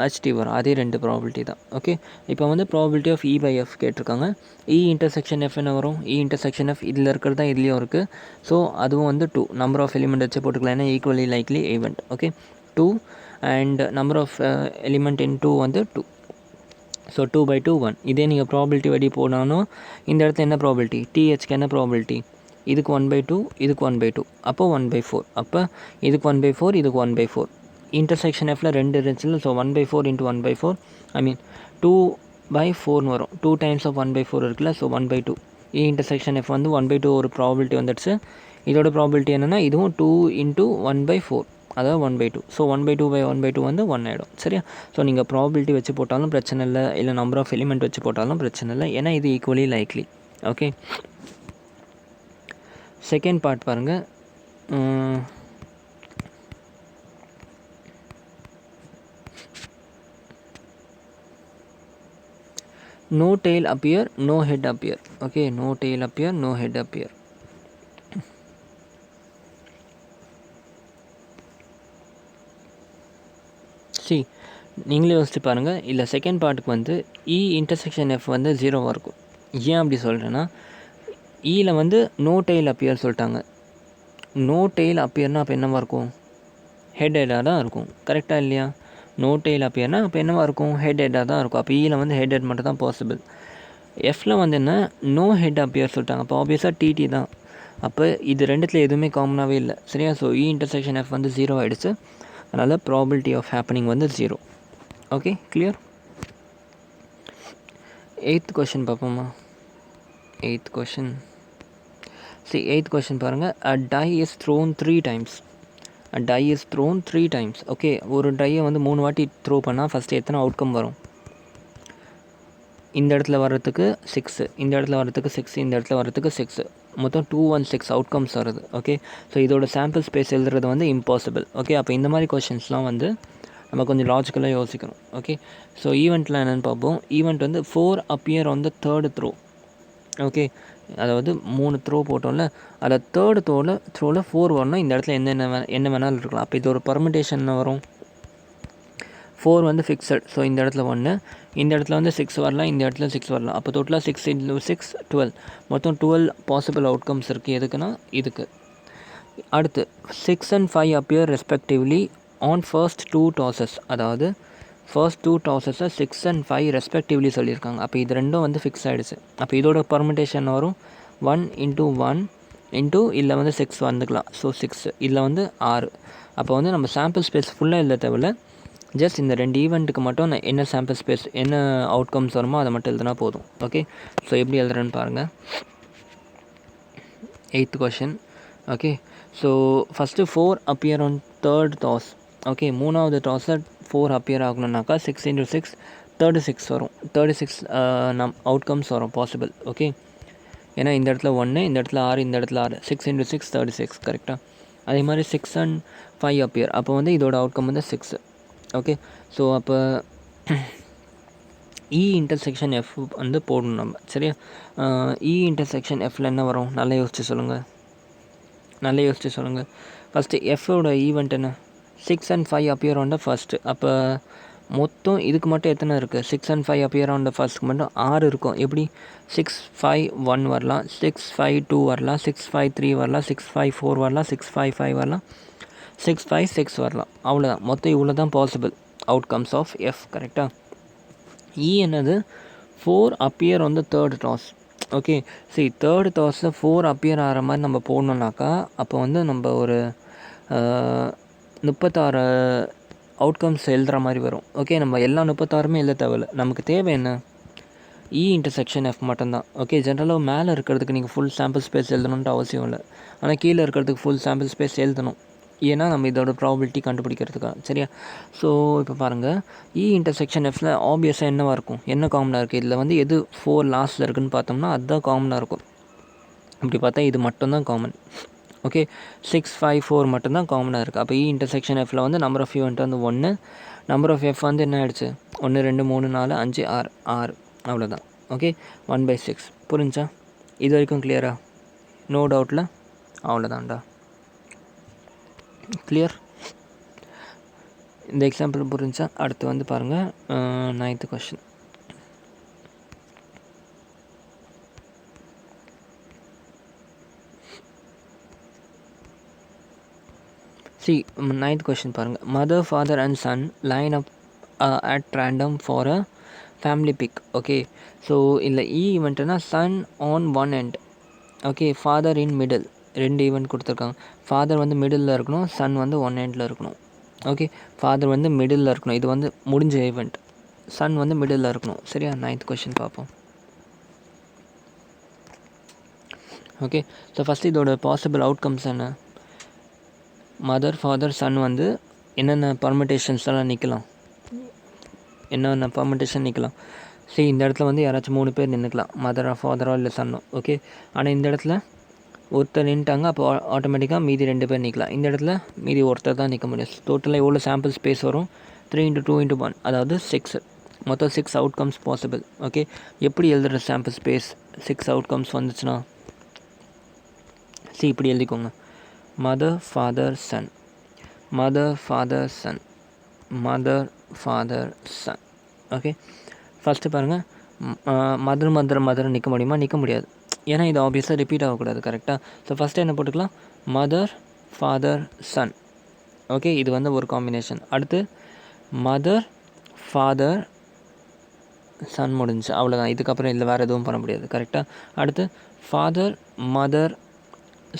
ஹெச்டி வரும். அதே 2 ப்ராபிலிட்டி தான். ஓகே, இப்போ வந்து ப்ராபிலிட்டி ஆஃப் இ/எஃப் கேட்டிருக்காங்க. இ இன்டர்செக்ஷன் எஃப் என்ன வரும்? இ இன்டர்செக்ஷன் எஃப் இதில் இருக்கிறது தான் இதுலேயும் இருக்குது. ஸோ அதுவும் வந்து 2 நம்பர் ஆஃப் எலிமெண்ட் வச்சு போட்டுக்கலாம். ஏன்னா ஈக்குவலி likely event. Okay, 2 and number of element in 2 வந்து 2. ஸோ 2/2 1. இதே நீங்கள் ப்ராபிலிட்டி வடி போனாலும் இந்த இடத்துல என்ன ப்ராபிலிட்டி? டிஹெச்க்கு என்ன ப்ராபிலிட்டி? இதுக்கு 1/2, இதுக்கு 1/2, அப்போ 1/4. அப்போ இதுக்கு 1/4, இதுக்கு 1/4. இன்டர்செக்ஷன் எஃப்பில் 2 இருந்துச்சுல. ஸோ 1/4 இன்ட்டு 1/4 ஐ மீன் 2/4 வரும். 2 டைம்ஸ் ஆஃப் 1/4 இருக்குல்ல. ஸோ 1/2. இ இன்டர்செக்ஷன் எஃப் வந்து 1/2 ஒரு ப்ராபிலிட்டி வந்துடுச்சு. இதோட ப்ராபிலிட்டி என்னென்னா இதுவும் 2 இன்ட்டு 1/4, அதாவது 1/2. ஸோ 1/2/1/2 வந்து 1 ஆகிடும். சரியா? ஸோ நீங்கள் ப்ராபிலிட்டி வச்சு போட்டாலும் பிரச்சனை இல்லை, இல்லை நம்பர் ஆஃப் எலிமெண்ட் வச்சு போட்டாலும் பிரச்சனை இல்லை. ஏன்னா இது equally likely. Okay, second part பாருங்கள். So 1 coin toss is equal to 2 coin toss. Sample space எல்லாம் same தான். Sample space இல்லைனாக்கா HHTH TH TH TT. Okay, 1 coin is tossed. Twice க்கு என்ன சாம்பிள் ஸ்பேஸ் வருமோ, okay, 1 coin is tossed 2 times. அப்போ வந்து இது 2 × 1/4. அதாவது 1/2. ஸோ 1/2 ஒரு ப்ராபிலிட்டி வந்துடுச்சு. no tail appear, no head appear. Okay, no tail appear, no head appear. See, நீங்களே யோசிச்சு பாருங்கள். இல்லை செகண்ட் பார்ட்டுக்கு வந்து இ இன்டர்செக்ஷன் எஃப் வந்து 0வாக இருக்கும். ஏன் அப்படி சொல்கிறேன்னா, ஈயில் வந்து நோ டெயில் அப்பியர் சொல்லிட்டாங்க. நோ டெயில் அப்பியர்னால் அப்போ என்னவாக இருக்கும்? ஹெட்டாக தான் இருக்கும். கரெக்டாக இல்லையா? நோ டெயில் அப்பியர்னால் அப்போ என்னவாக இருக்கும்? ஹெட்டாக தான் இருக்கும். அப்போ ஈயில் வந்து ஹெட் மட்டும் தான் பாசிபிள். எஃப்பில் வந்து என்ன, நோ ஹெட் அப்பியர் சொல்லிட்டாங்க. அப்போ ஆப்வியஸாக டிடி தான். அப்போ இது ரெண்டுத்தில் எதுவுமே காமனாகவே இல்லை. சரியா? ஸோ இ இன்டர்செக்ஷன் எஃப் வந்து 0 ஆகிடுச்சு. அதனால் ப்ராபிலிட்டி ஆஃப் ஹேப்பனிங் வந்து 0. Okay, clear? 8th கொஷின் பார்ப்போமா? 8th question. See, 8th question பாருங்கள். A die is thrown 3 times. A die is thrown 3 times. Okay, ஒரு டையை வந்து 3 வாட்டி த்ரோ பண்ணால் ஃபஸ்ட்டு எத்தனை அவுட்கம் வரும்? இந்த இடத்துல வர்றதுக்கு 6, இந்த இடத்துல வர்றதுக்கு 6, இந்த இடத்துல வர்றதுக்கு 6, மொத்தம் 216 அவுட்கம்ஸ் வருது. ஓகே, ஸோ இதோட சாம்பிள் ஸ்பேஸ் எழுதுறது வந்து இம்பாசிபிள். ஓகே, அப்போ இந்த மாதிரி கொஷின்ஸ்லாம் வந்து நம்ம கொஞ்சம் லாஜிக்கலாக யோசிக்கணும். ஓகே, ஸோ ஈவெண்ட்டில் என்னென்னு பார்ப்போம். ஈவெண்ட் வந்து 4 appear on the third throw. Okay, அதாவது 3 த்ரோ போட்டோம்ல, அதில் தேர்டு த்ரோவில் 4 வரணும். இந்த இடத்துல என்ன வேணாலும் இருக்கலாம். அப்போ இது ஒரு பர்மிட்டேஷன் வரும். 4 வந்து ஃபிக்ஸட். ஸோ இந்த இடத்துல 1, இந்த இடத்துல வந்து 6 வரலாம், இந்த இடத்துல 6 வரலாம். அப்போ டோட்டலாக 6 × 6 12, மொத்தம் 12 பாசிபிள் அவுட்கம்ஸ் இருக்குது. எதுக்குன்னா இதுக்கு. அடுத்து 6 and 5 appear respectively on first 2 tosses. அதாவது ஃபர்ஸ்ட் 2 டாஸஸை 6 and 5 ரெஸ்பெக்டிவ்லி சொல்லியிருக்காங்க. அப்போ இது ரெண்டும் வந்து ஃபிக்ஸ் ஆகிடுச்சு. அப்போ இதோட பர்மிட்டேஷன் வரும் 1 × 1 × இல்லை வந்து 6 வந்துக்கலாம். ஸோ 6, இதில் வந்து 6. அப்போ வந்து நம்ம சாம்பிள் ஸ்பேஸ் ஃபுல்லாக எழுத தேவையில்ல. ஜஸ்ட் இந்த 2 ஈவெண்ட்டுக்கு மட்டும் என்ன சாம்பிள் ஸ்பேஸ் என்ன அவுட்கம்ஸ் வருமோ அதை மட்டும் எழுதுனா போதும். ஓகே, ஸோ எப்படி எழுதுறேன்னு பாருங்கள். 8th question. Okay, so first 4 appear on third toss. Okay, மூணாவது டாஸில் 4 appear ஆகணுன்னாக்கா 6 × 6 36 வரும். 36 அவுட்கம்ஸ் வரும் பாசிபிள். ஓகே, ஏன்னா இந்த இடத்துல 1, இந்த இடத்துல 6, இந்த இடத்துல 6, 6 × 6 36. கரெக்டாக. அதே மாதிரி 6 and 5 appear. அப்போ வந்து இதோட அவுட்கம் வந்து 6. ஓகே, ஸோ அப்போ இ இன்டர்செக்ஷன் எஃப் வந்து போடணும் நம்ம. சரியா? இ இன்டர்செக்ஷன் எஃப்பில் என்ன வரும்? நல்லா யோசிச்சு சொல்லுங்கள். ஃபஸ்ட்டு எஃப்போட ஈவெண்ட் என்ன? 6 and 5 appear on the first. அப்போ மொத்தம் இதுக்கு மட்டும் எத்தனை இருக்குது? 6 and 5 appear on the firstக்கு மட்டும் 6 இருக்கும். எப்படி? 6 5 1 வரலாம், 6 5 2 வரலாம், 6 5 3 வரலாம், 6 5 4 வரலாம், 6 5 5 வரலாம், 6 5 6 வரலாம். அவ்வளோதான். மொத்தம் இவ்வளோ தான் பாசிபிள் அவுட்கம்ஸ் ஆஃப் எஃப். கரெக்டாக? இ என்னது? 4 appear on the third toss. Okay, சரி, தேர்டு டாஸில் 4 appear ஆகிற மாதிரி நம்ம போடணுன்னாக்கா அப்போ வந்து நம்ம ஒரு 36 அவுட்கம்ஸ் எழுதுகிற மாதிரி வரும். ஓகே, நம்ம எல்லா 36மே எழுத தேவையில்லை. நமக்கு தேவை என்ன? இ இன்டர்செக்ஷன் எஃப் மட்டும்தான். ஓகே, ஜென்ரலாக மேலே இருக்கிறதுக்கு நீங்கள் ஃபுல் சாம்பிள் ஸ்பேஸ் எழுதணுன்ட்டு அவசியம் இல்லை. ஆனால் கீழே இருக்கிறதுக்கு ஃபுல் சாம்பிள் ஸ்பேஸ் எழுதணும். ஏன்னா நம்ம இதோட ப்ராபிலிட்டி கண்டுபிடிக்கிறதுக்காக. சரியா? ஸோ இப்போ பாருங்கள், இ இன்டர்செக்ஷன் எஃப்பில் ஆப்வியஸாக என்னவாக இருக்கும்? என்ன காமனாக இருக்குது? இதில் வந்து எது 4 லாஸ்ட்டில் இருக்குதுன்னு பார்த்தோம்னா அதுதான் காமனாக இருக்கும். அப்படி பார்த்தா இது மட்டும்தான் காமன். ஓகே, 6 5 4 மட்டும்தான் காமனாக இருக்குது. அப்போ இ இன்டர்செக்ஷன் எஃப்பில் வந்து நம்பர் ஆஃப் ஈவெண்ட் வந்து 1, நம்பர் ஆஃப் எஃப் வந்து என்ன ஆகிடுச்சு? 1 2 3 4 5 6 6. அவ்வளோதான். ஓகே, 1/6. புரிஞ்சா? இது வரைக்கும் கிளியரா? நோ டவுட்டில்? அவ்வளோதான்டா. கிளியர்? இந்த எக்ஸாம்பிள் புரிஞ்சா? அடுத்து வந்து பாருங்கள் 9th question. See, 9th question பாருங்கள். Mother father and son line up at random for a family pic. Okay, so இல்லை இ ஈவெண்ட்னா son on one end. Okay, father in middle. 2 event கொடுத்துருக்காங்க. Father வந்து middle இருக்கணும், son வந்து one எண்டில் இருக்கணும். Okay, father வந்து மிடில் இருக்கணும். இது வந்து முடிஞ்ச ஈவெண்ட். சன் வந்து மிடில் இருக்கணும். சரியா? 9th கொஷின் பார்ப்போம். ஓகே, ஸோ ஃபஸ்ட்டு இதோட பாசிபிள் அவுட்கம்ஸ் என்ன? மதர் ஃபாதர் சன் வந்து என்னென்ன பர்மிட்டேஷன்ஸ் எல்லாம் நிற்கலாம்? என்னென்ன பர்மிட்டேஷன் நிற்கலாம்? சரி, இந்த இடத்துல வந்து யாராச்சும் 3 பேர் நின்றுக்கலாம். மதரோ ஃபாதரோ இல்லை சன்னோ. ஓகே, ஆனால் இந்த இடத்துல ஒருத்தர் நின்ட்டாங்க. அப்போ ஆட்டோமேட்டிக்காக மீதி 2 பேர் நிற்கலாம். இந்த இடத்துல மீதி ஒருத்தர் தான் நிற்க முடியும். டோட்டலாக எவ்வளோ சாம்பிள் ஸ்பேஸ் வரும்? 3 × 2 × 1, அதாவது 6. மொத்தம் 6 அவுட்கம்ஸ் பாசிபிள். ஓகே, எப்படி எழுதுகிற சாம்பிள் ஸ்பேஸ் 6 அவுட்கம்ஸ் வந்துச்சுன்னா இப்படி எழுதிக்கோங்க. Mother father son, mother father son, mother father son. Okay, first பாருங்கள், மதர் மதர் மதர் நிற்க முடியுமா? நிற்க முடியாது, ஏன்னா இது ஆப்வியஸாக ரிப்பீட் ஆகக்கூடாது. கரெக்டாக? ஸோ ஃபஸ்ட்டு என்ன போட்டுக்கலாம்? Mother father son. ஓகே, இது வந்து ஒரு காம்பினேஷன். அடுத்து மதர் ஃபாதர் சன் முடிஞ்சு, அவ்வளோதான். இதுக்கப்புறம் இதில் வேறு எதுவும் பண்ண முடியாது. கரெக்டாக? அடுத்து ஃபாதர் மதர்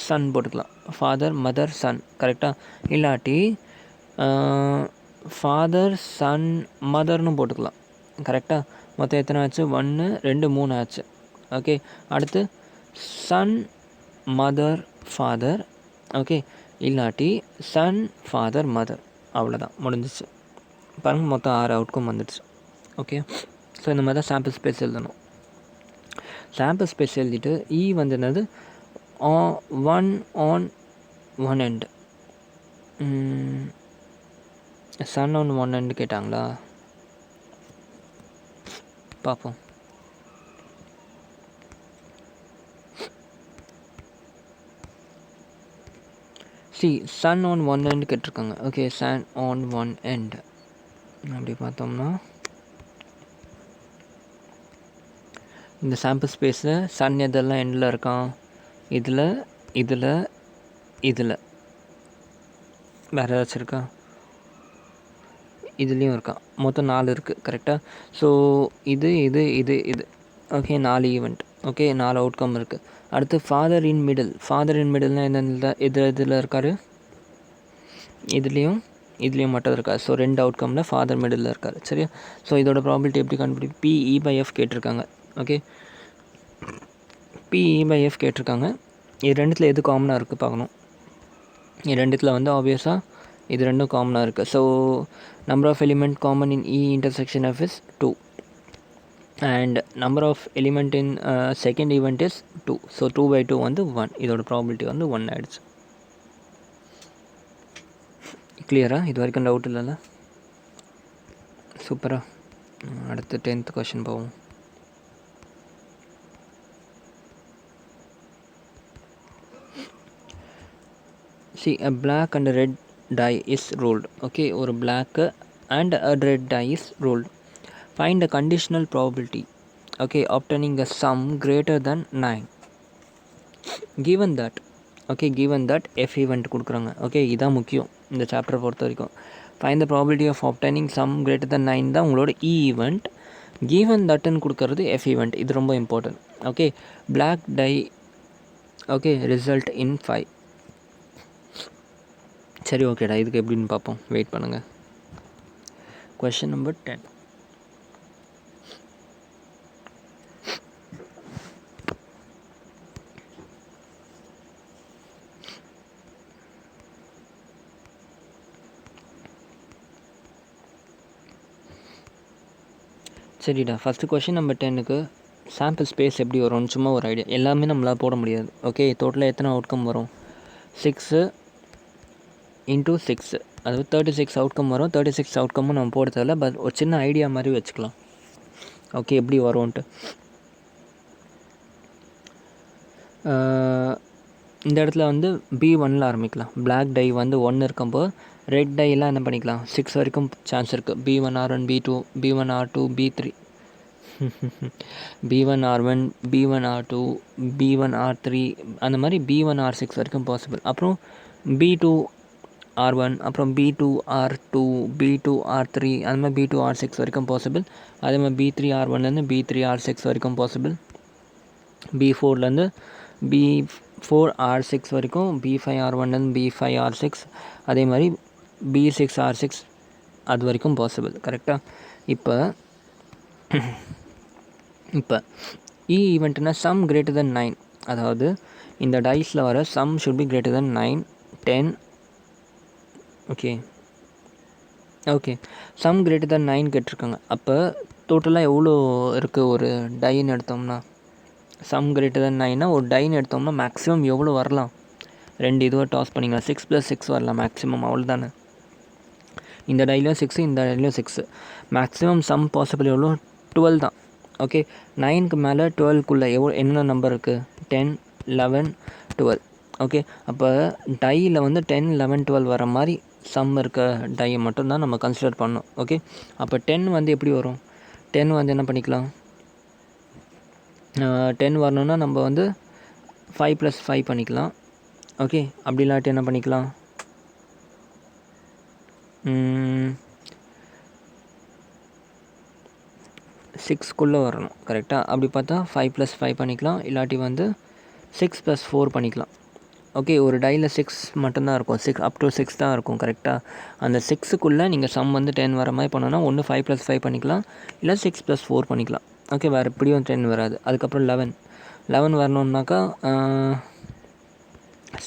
சன் போட்டுக்கலாம். Father mother son. கரெக்டாக? இல்லாட்டி ஃபாதர் சன் மதர்னு போட்டுக்கலாம். கரெக்டாக? மொத்தம் எத்தனை ஆச்சு? 1 2 3 ஆச்சு. ஓகே, அடுத்து சன் மதர் ஃபாதர். ஓகே, இல்லாட்டி சன் ஃபாதர் மதர். அவ்வளோதான், முடிஞ்சிச்சு. பாருங்கள், மொத்தம் 6 அவுட்கம் வந்துடுச்சு. ஓகே, ஸோ இந்த மாதிரி தான் சாம்பிள் ஸ்பேஸ் எழுதணும். சாம்பிள் ஸ்பேஸ் எழுதிட்டு வந்து என்னது? One on one end. Son on one end கேட்டாங்களா? பார்ப்போம். சன் ஆன் ஒன் எண்டு கேட்டிருக்காங்க. Okay, son on one end. அப்படி பார்த்தோம்னா இந்த சாம்பிள் ஸ்பேஸில் சன் எதெல்லாம் எண்டில் இருக்கான்? இதில் இதில் இதில் வேறு ஏதாச்சும் இருக்கா? இதுலேயும் இருக்கான். மொத்தம் 4 இருக்குது. கரெக்டாக? ஸோ இது இது இது இது ஓகே, 4 ஈவெண்ட். ஓகே, 4 அவுட்கம் இருக்குது. அடுத்து father in middle. Father in மிடில்னால் என்னென்ன? இதில் இருக்கார், இதுலேயும் இதுலேயும் மட்டும் இருக்கார். ஸோ 2 அவுட்கமில் ஃபாதர் மிடில் இருக்கார். சரியா? ஸோ இதோட ப்ராபிலிட்டி எப்படி கண்டுபிடி? PE/F கேட்டிருக்காங்க. ஓகே, PE/F கேட்டிருக்காங்க. இது ரெண்டுத்தில் எது காமனாக இருக்குது பார்க்கணும். இது ரெண்டுத்தில் வந்து ஆப்வியஸாக இது ரெண்டும் காமனாக இருக்குது. So number of element common in E intersection F is 2 and number of element in second event is 2. So 2/2 வந்து 1. இதோட ப்ராபிலிட்டி வந்து 1 ஆகிடுச்சு. கிளியராக? இது வரைக்கும் டவுட் இல்லைல்ல? சூப்பராக. அடுத்து 10th கொஷின் போவோம். A black and a red die is rolled. Okay, ஒரு black and a red die is rolled. Find a conditional probability, okay, obtaining a sum greater than 9. Given that, okay, given that F event கொடுக்குறாங்க. Okay, இதான் முக்கியம் இந்த chapter பொறுத்த வரைக்கும். Find the probability of obtaining sum greater than 9 தான் உங்களோட E event. Given thatன்னு கொடுக்கறது F event. இது ரொம்ப important. Okay, black die, okay, result in 5. சரி, ஓகேடா, இதுக்கு எப்படின்னு பார்ப்போம். வெயிட் பண்ணுங்கள். Question number 10. சரிடா, ஃபஸ்ட்டு கொஷின் நம்பர் 10க்கு சாம்பிள் ஸ்பேஸ் எப்படி வரும்னு சும்மா ஒரு ஐடியா. எல்லாமே நம்மளால் போட முடியாது. ஓகே, டோட்டலாக எத்தனை அவுட்கம் வரும்? 6 × 6, அதாவது 36 அவுட்கம் வரும். 36 அவுட்கமும் நம்ம போட தேவையில்ல, பட் ஒரு சின்ன ஐடியா மாதிரி வச்சுக்கலாம். ஓகே, எப்படி வரும்ன்ட்டு. இந்த இடத்துல வந்து B1ல் ஆரம்பிக்கலாம். பிளாக் டை வந்து 1 இருக்கும்போது ரெட் டைலாம் என்ன பண்ணிக்கலாம்? 6 வரைக்கும் சான்ஸ் இருக்குது. B1R1, B2, B1R2, B3, B1R1, B1R2, B1R3, அந்த மாதிரி B1R6 வரைக்கும் பாசிபிள். அப்புறம் B2R1, அப்புறம் B2R2, B2R3, அந்த மாதிரி B2R6 வரைக்கும் பாசிபிள். அதே மாதிரி B3R1லேருந்து B3R6 வரைக்கும் பாசிபிள். B4லேருந்து B4R6 வரைக்கும், B5R1லேருந்து B5R6, அதே மாதிரி B6R6 அது வரைக்கும் பாசிபிள். கரெக்டாக? இப்போ E ஈவெண்ட்னா சம் கிரேட்டர் தென் 9, அதாவது இந்த டைஸில் வர sum should be greater than 9, 10. Okay, okay, sum greater than 9 கேட்டிருக்காங்க. அப்போ டோட்டலாக எவ்வளோ இருக்குது ஒரு டைன்னு எடுத்தோம்னா? சம் கிரேட்டர் தென் 9னா ஒரு டைன்னு எடுத்தோம்னா மேக்ஸிமம் எவ்வளோ வரலாம்? 2 இதுவாக டாஸ் பண்ணிக்கலாம். 6 + 6 வரலாம் மேக்ஸிமம், அவ்வளோதானே. இந்த டைலையும் 6 இந்த டைலையும் 6. மேக்ஸிமம் சம் பாசிபிள் எவ்வளோ 12 தான். ஓகே 9க்கு மேலே 12க்குள்ளே என்ன நம்பர் இருக்குது 10 11 12. ஓகே அப்போ டையில் வந்து 10 11 12 வர மாதிரி சம் இருக்க டையை மட்டும்தான் நம்ம கன்சிடர் பண்ணோம். ஓகே அப்போ 10 வந்து எப்படி வரும் 10 வந்து என்ன பண்ணிக்கலாம் 10 வரணுன்னா நம்ம வந்து 5 + 5 பண்ணிக்கலாம். ஓகே அப்படி இல்லாட்டி என்ன பண்ணிக்கலாம் 6க்குள்ளே வரணும் கரெக்டாக. அப்படி பார்த்தா 5 + 5 பண்ணிக்கலாம், இல்லாட்டி வந்து 6 + 4 பண்ணிக்கலாம். ஓகே ஒரு டையில் 6 மட்டும்தான் இருக்கும், 6 up to 6 தான் இருக்கும் கரெக்டாக. அந்த 6க்குள்ளே நீங்கள் சம் வந்து 10 வர மாதிரி பண்ணோன்னா ஒன்று 5 + 5 பண்ணிக்கலாம், இல்லை 6 + 4 பண்ணிக்கலாம். ஓகே வேறு எப்படியும் 10 வராது. அதுக்கப்புறம் 11 வரணுன்னாக்கா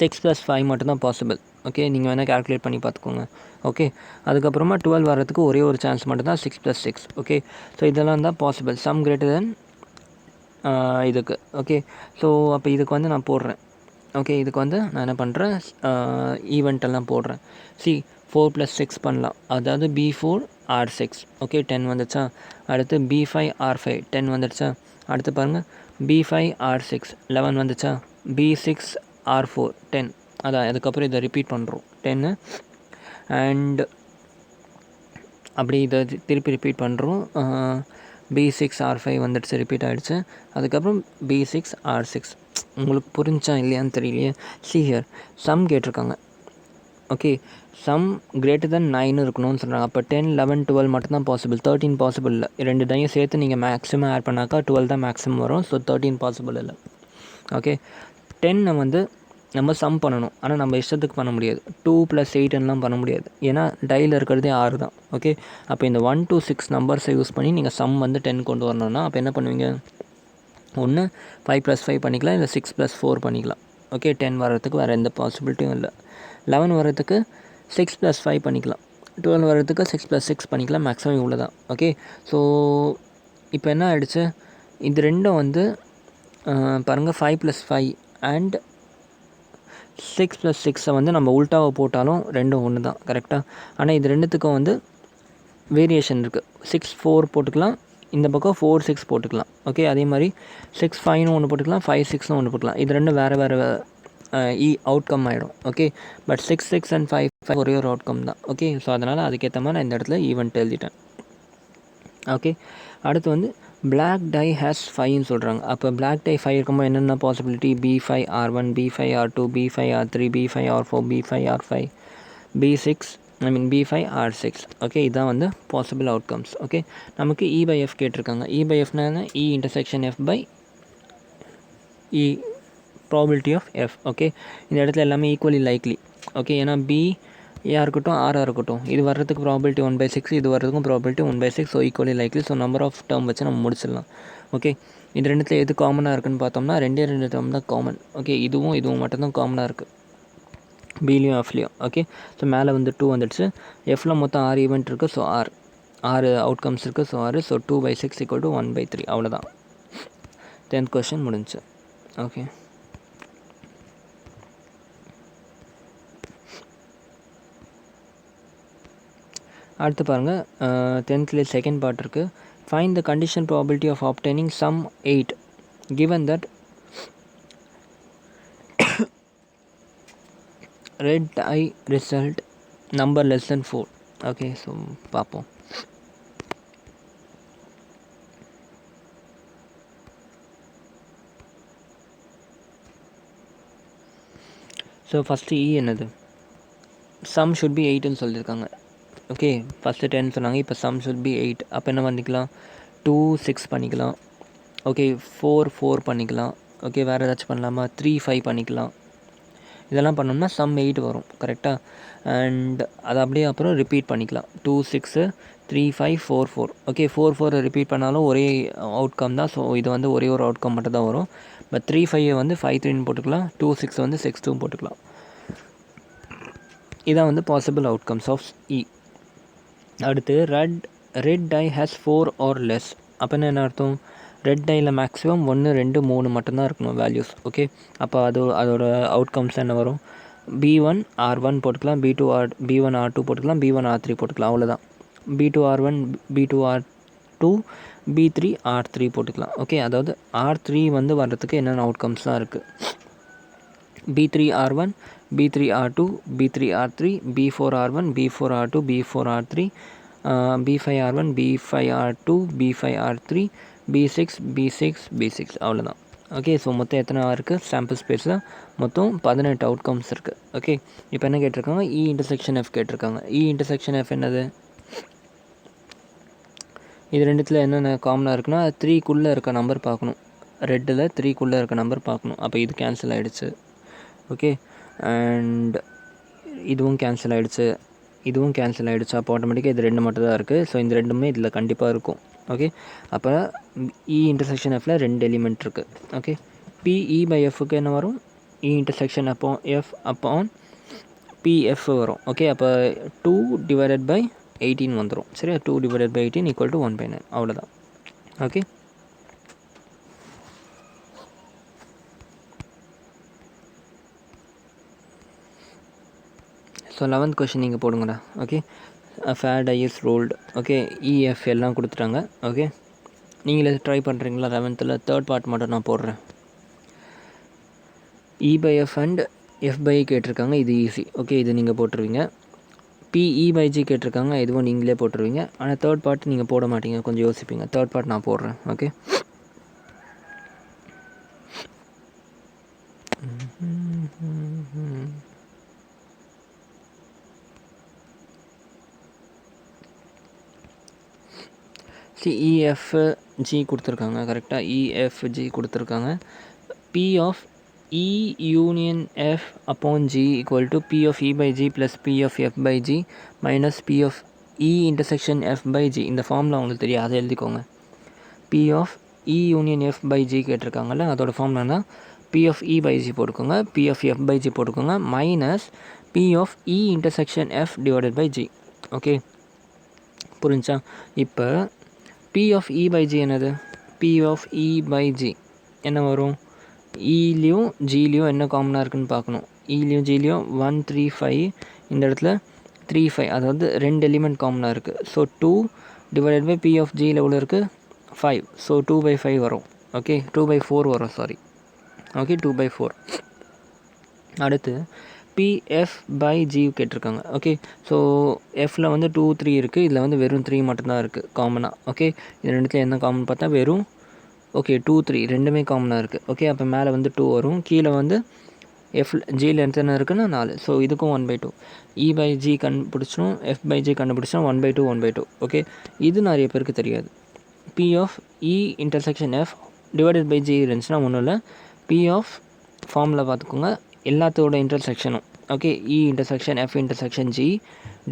6 + 5 மட்டும்தான் பாசிபிள். ஓகே நீங்கள் வேணால் கால்குலேட் பண்ணி பார்த்துக்கோங்க. ஓகே அதுக்கப்புறமா 12 வரதுக்கு ஒரே ஒரு சான்ஸ் மட்டும்தான் 6 + 6. ஓகே ஸோ இதெல்லாம் தான் பாசிபிள் சம் கிரேட்டர் தென் இதுக்கு. ஓகே ஸோ அப்போ இதுக்கு வந்து நான் போடுறேன். ஓகே இதுக்கு வந்து நான் என்ன பண்ணுறேன் ஈவெண்ட்டெல்லாம் போடுறேன். 4 + 6 பண்ணலாம், அதாவது B4 R6. ஓகே 10 வந்துடுச்சா. அடுத்து B5 R5 10 வந்துடுச்சா. அடுத்து பாருங்கள் B5 R6 11 வந்துச்சா. B6 R4 10. அதான் அதுக்கப்புறம் இதை ரிப்பீட் பண்ணுறோம் 10 அண்ட் அப்படி இதை திருப்பி ரிப்பீட் பண்ணுறோம். B6 R5 வந்துடுச்சு, ரிப்பீட் ஆகிடுச்சு. அதுக்கப்புறம் B6 R6. உங்களுக்கு புரிஞ்சா இல்லையான்னு தெரியலையே. ஹியர் சம் கேட்டிருக்காங்க. ஓகே சம் கிரேட்டர் தென் 9 இருக்கணும்னு சொல்கிறாங்க. அப்போ 10 11 12 மட்டும்தான் பாசிபிள், 13 பாசிபிள் இல்லை. ரெண்டு டையும் சேர்த்து நீங்கள் மேக்ஸிமம் ஆட் பண்ணாக்கா 12 தான் மேக்ஸிமம் வரும். ஸோ 13 பாசிபிள் இல்லை. ஓகே 10 வந்து நம்ம சம் பண்ணணும், ஆனால் நம்ம இஷ்டத்துக்கு பண்ண முடியாது. 2 + 8 பண்ண முடியாது, ஏன்னா டையில் இருக்கிறதே 6 தான். ஓகே அப்போ இந்த 1 to 6 நம்பர்ஸை யூஸ் பண்ணி நீங்கள் சம் வந்து 10 கொண்டு வரணும்னா அப்போ என்ன பண்ணுவீங்க, ஒன்று 5 + 5 பண்ணிக்கலாம், இல்லை 6 + 4 பண்ணிக்கலாம். ஓகே 10 வர்றதுக்கு வேறு எந்த பாசிபிலிட்டியும் இல்லை. 11 வர்றதுக்கு 6 + 5 பண்ணிக்கலாம், 12 வர்றதுக்கு 6 + 6 பண்ணிக்கலாம். மேக்ஸிமம் இவ்வளோ தான். ஓகே ஸோ இப்போ என்ன ஆகிடுச்சு, இது ரெண்டும் வந்து பாருங்கள் 5 + 5 அண்ட் 6 + 6 வந்து நம்ம உல்ட்டாவை போட்டாலும் ரெண்டும் ஒன்று தான் கரெக்டாக. ஆனால் இது ரெண்டுத்துக்கும் வந்து வேரியேஷன் இருக்குது. 6 4 போட்டுக்கலாம், இந்த பக்கம் 4 6 போட்டுக்கலாம். ஓகே அதே மாதிரி 6 5ன்னு ஒன்று போட்டுக்கலாம், 5 6ன்னு ஒன்று போட்டுக்கலாம். இது ரெண்டும் வேறு வேறு அவுட்கம் ஆகிடும். ஓகே பட் 6 6 அண்ட் 5 5 ஒரே ஒரு அவுட்கம் தான். ஓகே ஸோ அதனால் அதுக்கேற்ற மாதிரி நான் இந்த இடத்துல ஈவெண்ட் எழுதிட்டேன். ஓகே அடுத்து வந்து black die has 5ன்னு சொல்கிறாங்க. அப்போ black die 5 இருக்கும்போது என்னென்ன possibility, B5 R1 B5 R2 B5 R3 B5 R4 B5 R5 B5 R6. Okay இதுதான் வந்து பாசிபிள் அவுட்கம்ஸ். ஓகே நமக்கு E/F கேட்டிருக்காங்க. E/Fனா E intersection F by E probability of F. Okay இந்த இடத்துல எல்லாமே ஈக்குவலி லைக்லி. ஓகே ஏன்னா B இருக்கட்டும் ஆராக இருக்கட்டும், இது வர்றதுக்கு ப்ராபிலிட்டி 1/6, இது வர்றதுக்கும் probability 1/6. So equally likely. So number of term வச்சு நம்ம முடிச்சிடலாம். ஓகே இது ரெண்டுத்தில் எது காமனாக இருக்குன்னு பார்த்தோம்னா 2 டேர்ம் தான் காமன். ஓகே இதுவும் மட்டும்தான் காமனாக இருக்குது பிலையும் எஃப்லையும். ஓகே ஸோ மேலே வந்து 2 வந்துடுச்சு. எஃப்பில் மொத்தம் 6 ஈவெண்ட் இருக்குது. ஸோ 6 அவுட்கம்ஸ் இருக்குது. ஸோ 6. ஸோ 2/6 = 1/3. அவ்வளோதான். 10th கொஸ்டின் முடிஞ்சு. ஓகே அடுத்து பாருங்கள் 10th செகண்ட் பார்ட் இருக்குது. Find the condition probability of obtaining sum 8 given that red die result number less than 4. Okay so பார்ப்போம். ஸோ ஃபஸ்ட்டு என்னது, சம் ஷுட் பி 8ன்னு சொல்லியிருக்காங்க. ஓகே ஃபஸ்ட்டு 10 சொன்னாங்க, இப்போ சம் ஷுட் பி 8. அப்போ என்ன பண்ணிக்கலாம், 2 6 பண்ணிக்கலாம். ஓகே 4 4 பண்ணிக்கலாம். ஓகே வேறு ஏதாச்சும் பண்ணலாமா, 3 5 பண்ணிக்கலாம். இதெல்லாம் பண்ணோம்னா சம் 8 வரும் கரெக்டாக. அண்ட் அதை அப்படியே அப்புறம் ரிப்பீட் பண்ணிக்கலாம். 2 6 3 5 4 4. ஓகே 4 4 ரிப்பீட் பண்ணாலும் ஒரே அவுட்கம் தான். ஸோ இது வந்து ஒரே ஒரு அவுட்கம் மட்டும் தான் வரும். பட் 3 5 வந்து 5 3ன்னு போட்டுக்கலாம், 2 6 வந்து 6 2 போட்டுக்கலாம். இதான் வந்து பாசிபிள் அவுட்கம்ஸ் ஆஃப் E. அடுத்து red die has 4 or less. அப்போ என்ன அர்த்தம், ரெட் டையில் மேக்ஸிமம் 1 2 3 மட்டும்தான் இருக்கணும் வேல்யூஸ். ஓகே அப்போ அதோட அவுட்கம்ஸ் என்ன வரும், B1 R1 போட்டுக்கலாம், B1 R2 போட்டுக்கலாம், B1 R3 போட்டுக்கலாம், அவ்வளோதான். B2 R1 B2 R2 B3 R3 போட்டுக்கலாம். ஓகே, அதாவது R3 வந்து வர்றதுக்கு என்னென்ன அவுட்கம்ஸ்லாம் இருக்குது. B3 R1 B3 R2 B3 R3 B4 R1 B4 R2 B4 R3 B5 R1 B5 R2 B5 R3 B6 B6 B6 அவ்வளோதான். Okay, so மொத்தம் எத்தனை இருக்குது சாம்பிள் ஸ்பேஸில்? மொத்தம் 18 அவுட்கம்ஸ் இருக்குது. ஓகே, இப்போ என்ன கேட்டிருக்காங்க? E இன்டர்செக்ஷன் F கேட்டிருக்காங்க. E இன்டர்செக்ஷன் F என்னது? இது ரெண்டுத்தில் என்னென்ன காமனாக இருக்குன்னா 3க்குள்ளே இருக்க நம்பர் பார்க்கணும். ரெட்டில் 3க்குள்ளே இருக்க நம்பர் பார்க்கணும். அப்போ இது கேன்சல் ஆகிடுச்சு. ஓகே, அண்ட் இதுவும் கேன்சல் ஆகிடுச்சு, இதுவும் கேன்சல் ஆகிடுச்சு. அப்போ ஆட்டோமேட்டிக்காக இது 2 மட்டும் தான் இருக்குது. ஸோ இந்த ரெண்டுமே இதில் கண்டிப்பாக இருக்கும். ஓகே, அப்போ E இன்டர்செக்ஷன் Fல 2 எலிமெண்ட் இருக்குது. ஓகே, PE பை Fக்கு என்ன வரும்? E intersection upon F upon PF வரும். ஓகே, அப்போ 2 டிவைடட் பை 18 வந்துடும். சரியா? 2 டிவைடட் பை 18 ஈக்குவல் டு 1/9. அவ்வளோதான். ஓகே, ஸோ 11th கொஷின் நீங்கள் போடுங்கடா. Okay, fate I is rolled. Okay, EF எல்லாம் கொடுத்துட்டாங்க. ஓகே, நீங்களே ட்ரை பண்ணுறீங்களா? 11th தேர்ட் பார்ட் மட்டும் நான் போடுறேன். E by F and F by கேட்டிருக்காங்க, இது ஈஸி. ஓகே, இது நீங்கள் போட்டுருவீங்க. PE பை G கேட்டிருக்காங்க, இதுவும் நீங்களே போட்டுருவீங்க. ஆனால் தேர்ட் பார்ட் நீங்கள் போட மாட்டீங்க, கொஞ்சம் யோசிப்பீங்க. தேர்ட் பார்ட் நான் போடுறேன். ஓகே, EFG கொடுத்துருக்காங்க. கரெக்டாக EFG கொடுத்துருக்காங்க. P of E union F upon G equal to P of E by G plus P of F by G minus P of E intersection F by G. இந்த ஃபார்மில் உங்களுக்கு தெரியும், அதை எழுதிக்கோங்க. P of E union F by G கேட்டிருக்காங்கல்ல, அதோட ஃபார்ம்லனா P of E by G போட்டுக்கோங்க, P of F by G போட்டுக்கோங்க, minus P of E intersection F divided by G. Okay, புரிஞ்சா? இப்போ P of E by G என்னது? P of E by G என்ன வரும்? ஈலையும் ஜிலையும் என்ன காமனாக இருக்குதுன்னு பார்க்கணும். ஈலையும் ஜிலையும் 1 3 5, இந்த இடத்துல 3 5, அதாவது 2 எலிமெண்ட் காமனாக இருக்குது. So 2 divided by P of ஜியில் எவ்வளோ இருக்குது? 5. ஸோ 2/5 வரும். ஓகே, 2/4 வரும், சாரி. ஓகே, 2/4. அடுத்து PF பை G கேட்டிருக்காங்க. ஓகே, ஸோ Fல வந்து 2 3 இருக்குது, இதில் வந்து வெறும் 3 மட்டும்தான் இருக்குது காமனாக. ஓகே, இது ரெண்டுத்தில் என்ன காமன் பார்த்தா வெறும் 2 3 ரெண்டுமே காமனாக இருக்குது. ஓகே, அப்போ மேலே வந்து 2 வரும், கீழே வந்து Gயில் என்ன இருக்குன்னா 4. ஸோ இதுக்கும் 1/2. E பை G கண்டுபிடிச்சோம், F பை G கண்டுபிடிச்சோம், 1/2 1/2. ஓகே, இது நிறைய பேருக்கு தெரியாது. P of E intersection F divided by G இருந்துச்சுன்னா ஒன்றும் இல்லை. P ஆஃப் ஃபார்மில் பார்த்துக்கோங்க, எல்லாத்தோட இன்டர்செக்ஷனும். Okay, E intersection F intersection G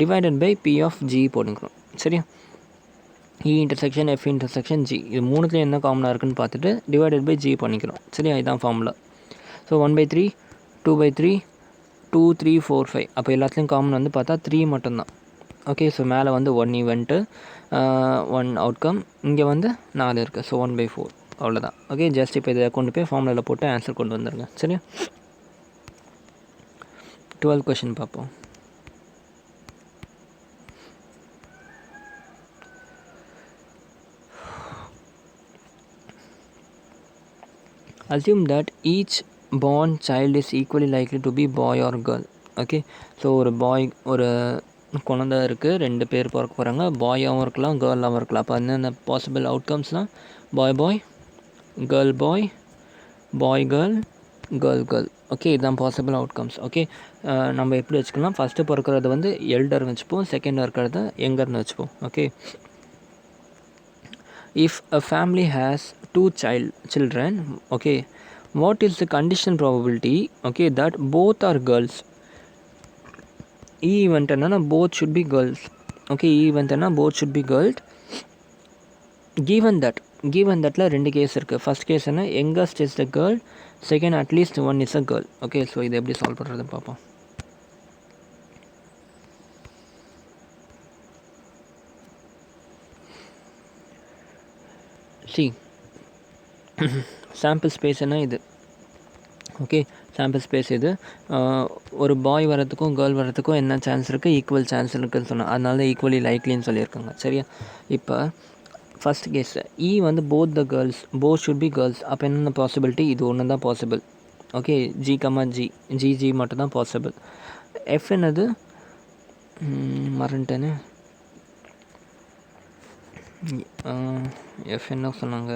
divided by P of G போட்டுக்கிறோம். சரியா? E intersection F intersection G, இது மூணுத்தில் என்ன காமனாக இருக்குன்னு பார்த்துட்டு டிவைடட் பை G பண்ணிக்கிறோம். சரியா? இதுதான் ஃபார்முலா. ஸோ 1/3 2/3 2 3 4 5. அப்போ எல்லாத்துலேயும் காமன் வந்து பார்த்தா 3 மட்டும்தான். ஓகே, ஸோ மேலே வந்து 1 ஈவெண்ட்டு 1 அவுட்கம், இங்கே வந்து 4 இருக்குது. ஸோ 1/4 அவ்வளோதான். ஓகே, ஜஸ்ட் இப்போ இதை கொண்டு போய் ஃபார்முலாவில் போட்டு ஆன்சர் கொண்டு வந்துடுங்க. சரியா? 12th கொஷின் பார்ப்போம். Assume that each born child is equally likely to be boy or girl. Okay, so ஒரு குழந்தை இருக்குது, 2 பேர் பிறக்க போகிறாங்க. பாயாகவும் இருக்கலாம், கேர்ளாகவும் இருக்கலாம். அப்போ என்னென்ன பாசிபிள் அவுட்கம்ஸ்லாம்? Boy boy, girl boy, boy girl, girl girl. Okay, இதுதான் பாசிபிள் அவுட்கம்ஸ். ஓகே, நம்ம எப்படி வச்சுக்கலாம்? ஃபஸ்ட்டு பிறக்கிறது வந்து எல்டர்னு வச்சுப்போம், செகண்ட் இருக்கிறத யங்கர்னு வச்சுப்போம். Okay, if a family has 2 children, okay, what is the condition probability, okay, that both are girls? E event enna both should be girls. Okay, E event enna both should be girls. given thatல ரெண்டு case இருக்குது. First case என்ன? youngest is the girl, second at least one is a girl. Okay, so இதை எப்படி solve பண்ணுறதுன்னு பார்ப்போம். Sample space என்ன? இது okay, sample space இது. ஒரு பாய் வரத்துக்கும் கேர்ள் வரத்துக்கும் என்ன சான்ஸ் இருக்குது? ஈக்குவல் சான்ஸ் இருக்குதுன்னு சொன்னேன். அதனால ஈக்குவலி லைக்லின்னு சொல்லியிருக்காங்க. சரியா? இப்போ ஃபஸ்ட் கேஸ் வந்து போத் ஷுட் பி கேர்ள்ஸ். அப்போ என்னென்ன பாசிபிலிட்டி? இது ஒன்று தான் பாசிபிள். ஓகே, ஜி மட்டும் தான் பாசிபிள். எஃப் என்னது மறந்துட்டேன்னு. எஃப் என்ன சொன்னாங்க?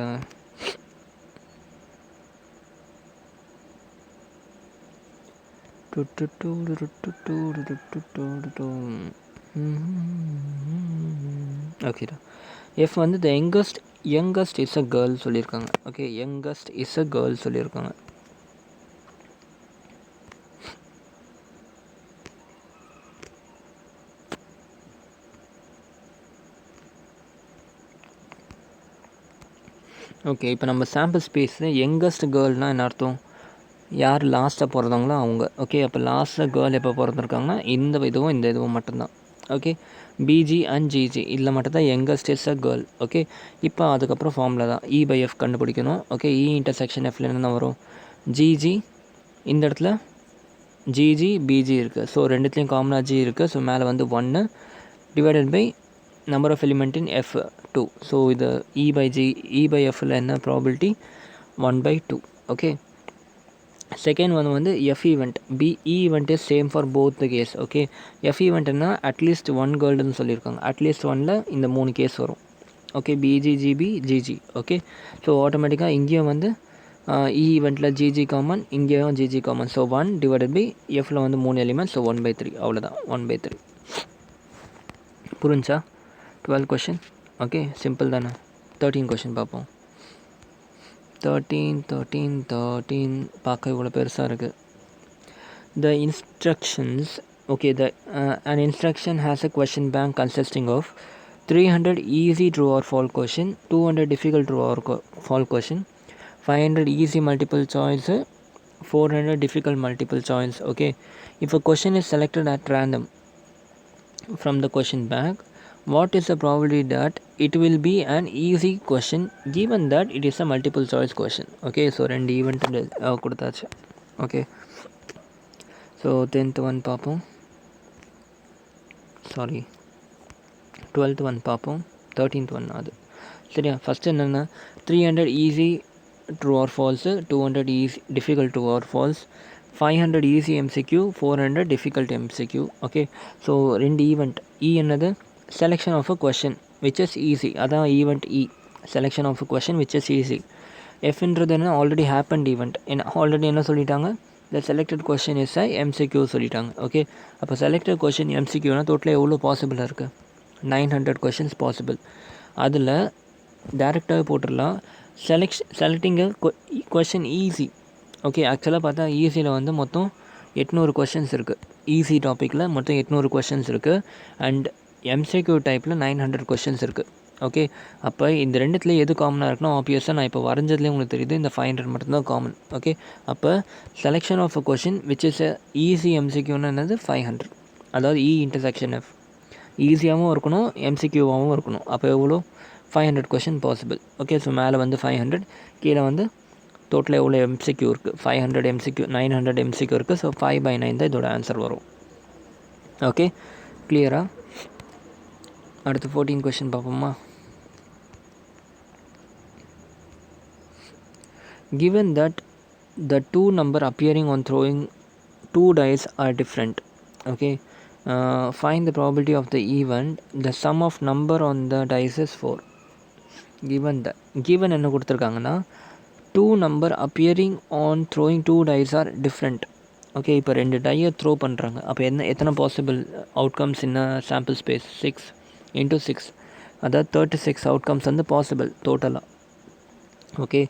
ஓகேடா. எஃப் வந்து the youngest is a girl சொல்லியிருக்காங்க. Okay, youngest is a girl சொல்லியிருக்காங்க. ஓகே, இப்போ நம்ம சாம்பிள் ஸ்பேஸில் யங்கஸ்ட் கேர்ள்னால் என்ன அர்த்தம்? யார் லாஸ்ட்டாக பிறந்தவங்களோ அவங்க. ஓகே, அப்போ லாஸ்ட்டாக கேர்ள் எப்போ பிறந்திருக்காங்கன்னா இந்த இதுவும் மட்டும்தான். ஓகே, பிஜி அண்ட் ஜிஜி இதில் மட்டும்தான் youngest is a girl. Okay, இப்போ அதுக்கப்புறம் ஃபார்மில் தான் E/F கண்டுபிடிக்கணும். ஓகே, இன்டர்செக்ஷன் எஃப்ல என்ன வரும்? ஜிஜி, இந்த இடத்துல ஜிஜி பிஜி இருக்குது. ஸோ ரெண்டுத்துலேயும் காமனாக ஜி இருக்குது. ஸோ மேலே வந்து 1 divided by number of element in F2. So இது E/Fல என்ன ப்ராபிலிட்டி? 1/2. ஓகே, செகண்ட் வந்து F event. Event is same for both the case. Okay, F ஈவெண்ட்னா அட்லீஸ்ட் 1 கேர்ள்னு சொல்லியிருக்காங்க. அட்லீஸ்ட் 1ல் இந்த 3 கேஸ் வரும். Okay, B G, G B, G G. Okay, so ஆட்டோமேட்டிக்காக இங்கேயும் வந்து ஈவெண்ட்டில் ஜிஜி காமன், இங்கேயும் G G common. So 1 divided by எஃப்பில் வந்து 3 எலிமெண்ட். ஸோ 1/3. அவ்வளோதான், 1/3. புரிஞ்சா? 12 கொஷின். ஓகே, சிம்பிள் தானே. 13 கொஷின் பார்ப்போம். 13 பார்க்க இவ்வளோ பெருசாக இருக்குது. The instructions, okay, an instruction has a question bank consisting of 300 easy true or false question, 200 difficult true or false question, 500 easy multiple choice, 400 difficult multiple choice. Okay, if a question is selected at random from the question bank, what is the probability that it will be an easy question given that it is a multiple choice question? Okay, so ரெண்டு event கொடுத்தாச்சு. Okay, so 10th one பார்ப்போம். 12th one பார்ப்போம். 13th one அது. சரியா? First என்னென்னா 300 easy true or false, 200 easy difficult true or false, 500 easy MCQ, 400 difficult MCQ. Okay, so ரெண்டு event. என்னது? Selection of a question which is easy. அதான் event selection of a question which is easy. எஃப்ன்றது என்ன? Already happened event. Already என்ன சொல்லிட்டாங்க? The selected question is MCQ சொல்லிட்டாங்க. Okay, அப்போ selected question எம்சிக்யூனா டோட்டலாக எவ்வளோ பாசிபிளாக இருக்குது? 900 கொஷின்ஸ் பாசிபிள். அதில் டேரெக்டாகவே போட்டுடலாம். Selecting question easy. ஓகே, ஆக்சுவலாக பார்த்தா ஈஸியில் வந்து மொத்தம் 800 கொஷின்ஸ் இருக்குது. ஈஸி டாப்பிக்கில் மொத்தம் 800 கொஷின்ஸ் இருக்குது. அண்ட் எம்சிக்யூ டைப்பில் 900 கொஷின்ஸ் இருக்குது. ஓகே, அப்போ இந்த ரெண்டுத்துல எது காமனாக இருக்குன்னா, ஆப்வியஸாக நான் இப்போ வரைஞ்சதுலேயே உங்களுக்கு தெரியுது, இந்த 500 மட்டும்தான் காமன். ஓகே, அப்போ selection of a question which is easy எம்சிக்யூன்னு என்னது? 500. அதாவது இன்டர்செக்ஷன் எஃப் ஈஸியாகவும் இருக்கணும், எம்சிக்யூவாகவும் இருக்கணும். அப்போ எவ்வளோ? 500 கொஷின் பாசிபிள். ஓகே, ஸோ மேலே வந்து 500, கீழே வந்து டோட்டலாக எவ்வளோ எம்சிக்யூ இருக்குது? 500 எம்சிக்யூ, 900 எம்சிக்யூ இருக்குது. ஸோ 5/9 தான் இதோட ஆன்சர் வரும். ஓகே, கிளியரா? அடுத்து 14 கொஷின் பார்ப்போமா? Given that the two number appearing on throwing two dice are different, okay, find the probability of the event. The sum of number on the dice is 4. given என்ன கொடுத்துருக்காங்கன்னா, two number appearing on throwing two dice are different. Okay, இப்போ ரெண்டு டையை throw பண்ணுறாங்க. அப்போ எத்தனை possible outcomes இன் sample space? 6 × 6, அதாவது 36 outcomes வந்து possible டோட்டலாக. ஓகே,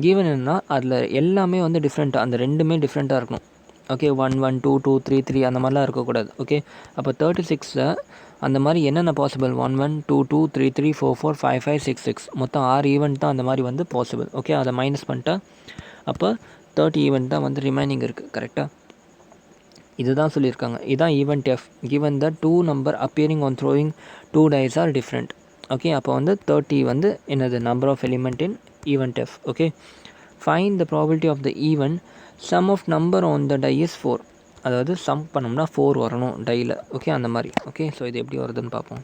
கிவன் என்னன்னா அதில் எல்லாமே வந்து டிஃப்ரெண்ட்டாக, அந்த ரெண்டுமே டிஃப்ரெண்ட்டாக இருக்கணும். ஓகே, 1 1 2 2 3 3 அந்த மாதிரிலாம் இருக்கக்கூடாது. ஓகே, அப்போ 36 அந்த மாதிரி என்னென்ன பாசிபிள்? 1 1 2 2 3 3 4 4 5 5 6 6 மொத்தம் 6 ஈவெண்ட் தான் அந்த மாதிரி வந்து பாசிபிள். ஓகே, அதை மைனஸ் பண்ணிட்டா அப்போ 30 ஈவெண்ட் தான் வந்து ரிமைனிங் இருக்குது. கரெக்டாக? இதுதான் சொல்லியிருக்காங்க. இதுதான் event F. Given the two number appearing on throwing two dice are different. Okay, அப்போ வந்து 30 வந்து என்னது? Number of element in event F. Okay, find the probability of the event sum of number on the die is 4. அதாவது some பண்ணோம்னா 4 வரணும் டையில். Okay, அந்த மாதிரி. Okay, so இது எப்படி வருதுன்னு பார்ப்போம்.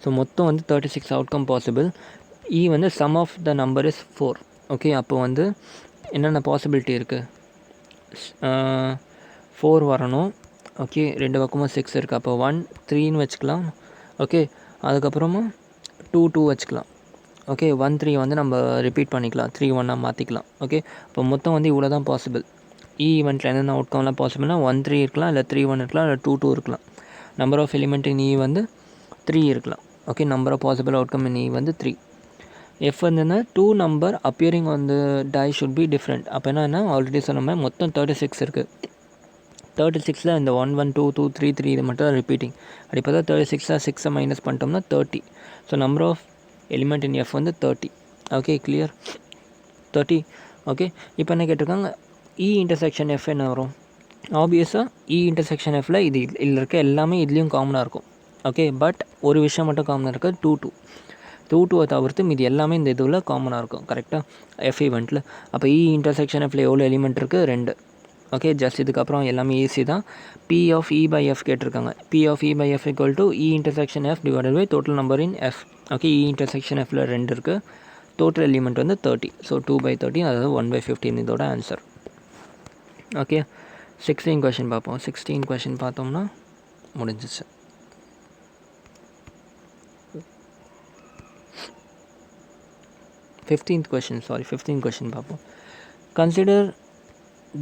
ஸோ மொத்தம் வந்து 36 அவுட்கம் பாசிபிள். வந்து sum of the number is 4. Okay, அப்போ வந்து என்னென்ன பாசிபிலிட்டி இருக்குது? 4 வரணும். ஓகே, ரெண்டு பக்கமும் 6 இருக்குது. அப்போ 1 3ன்னு வச்சுக்கலாம். ஓகே, அதுக்கப்புறமா 2 2 வச்சுக்கலாம். ஓகே, 1 3 வந்து நம்ம ரிப்பீட் பண்ணிக்கலாம், 3 1 மாற்றிக்கலாம். ஓகே, இப்போ மொத்தம் வந்து இவ்வளோ தான் பாசிபிள். ஈவெண்ட்டில் என்னென்ன அவுட்கம்லாம் பாசிபிள்னா 1 3 இருக்கலாம், இல்லை 3 1 இருக்கலாம், இல்லை 2 2 இருக்கலாம். நம்பர் ஆஃப் எலிமெண்ட் இன் வந்து 3 இருக்கலாம். Okay, number of possible outcome in வந்து 3. எஃப் வந்துன்னா 2 number appearing on the die should be different. அப்போ என்ன ஆல்ரெடி சொன்ன மாதிரி மொத்தம் 36 இருக்குது. 36ல் இந்த 1 1 2 2 3 3 இது மட்டும் தான் ரிப்பீட்டிங். அப்படி பார்த்தா 36ல் 6 மைனஸ் பண்ணிட்டோம்னா 30. So number of element in F வந்து 30. Okay, clear? 30. ஓகே, இப்போ என்ன கேட்டிருக்காங்க? இன்டர்செக்ஷன் எஃப் என்ன வரும்? ஆப்வியஸாக இன்டர்செக்ஷன் எஃப்பில் இது இதில் இருக்க எல்லாமே இதுலேயும் காமனாக இருக்கும். ஓகே, பட் ஒரு விஷயம் மட்டும் காமனாக இருக்குது, 2 2. 2 2 தவிர்த்து மீது எல்லாமே இந்த இதில் காமனாக இருக்கும். கரெக்டாக? எஃப் ஈவெண்ட்டில். அப்போ இன்டர்செக்ஷன் எஃப்பில் எவ்வளோ எலிமெண்ட் இருக்குது? 2. ஓகே, ஜஸ்ட் இதுக்கப்புறம் எல்லாமே ஈஸி தான். P of E by F கேட்டிருக்காங்க. P of E by F equal to intersection F divided by total number in F. Okay, intersection எஃப்பில் 2 இருக்குது. டோட்டல் எலிமெண்ட் வந்து 30. ஸோ 2/13, அதாவது 1/15 இதோட ஆன்சர். ஓகே, 16 கொஷின் பார்ப்போம். 16 கொஷின் பார்த்தோம்னா முடிஞ்சிச்சு. 15th கொஷின் பார்ப்போம். Consider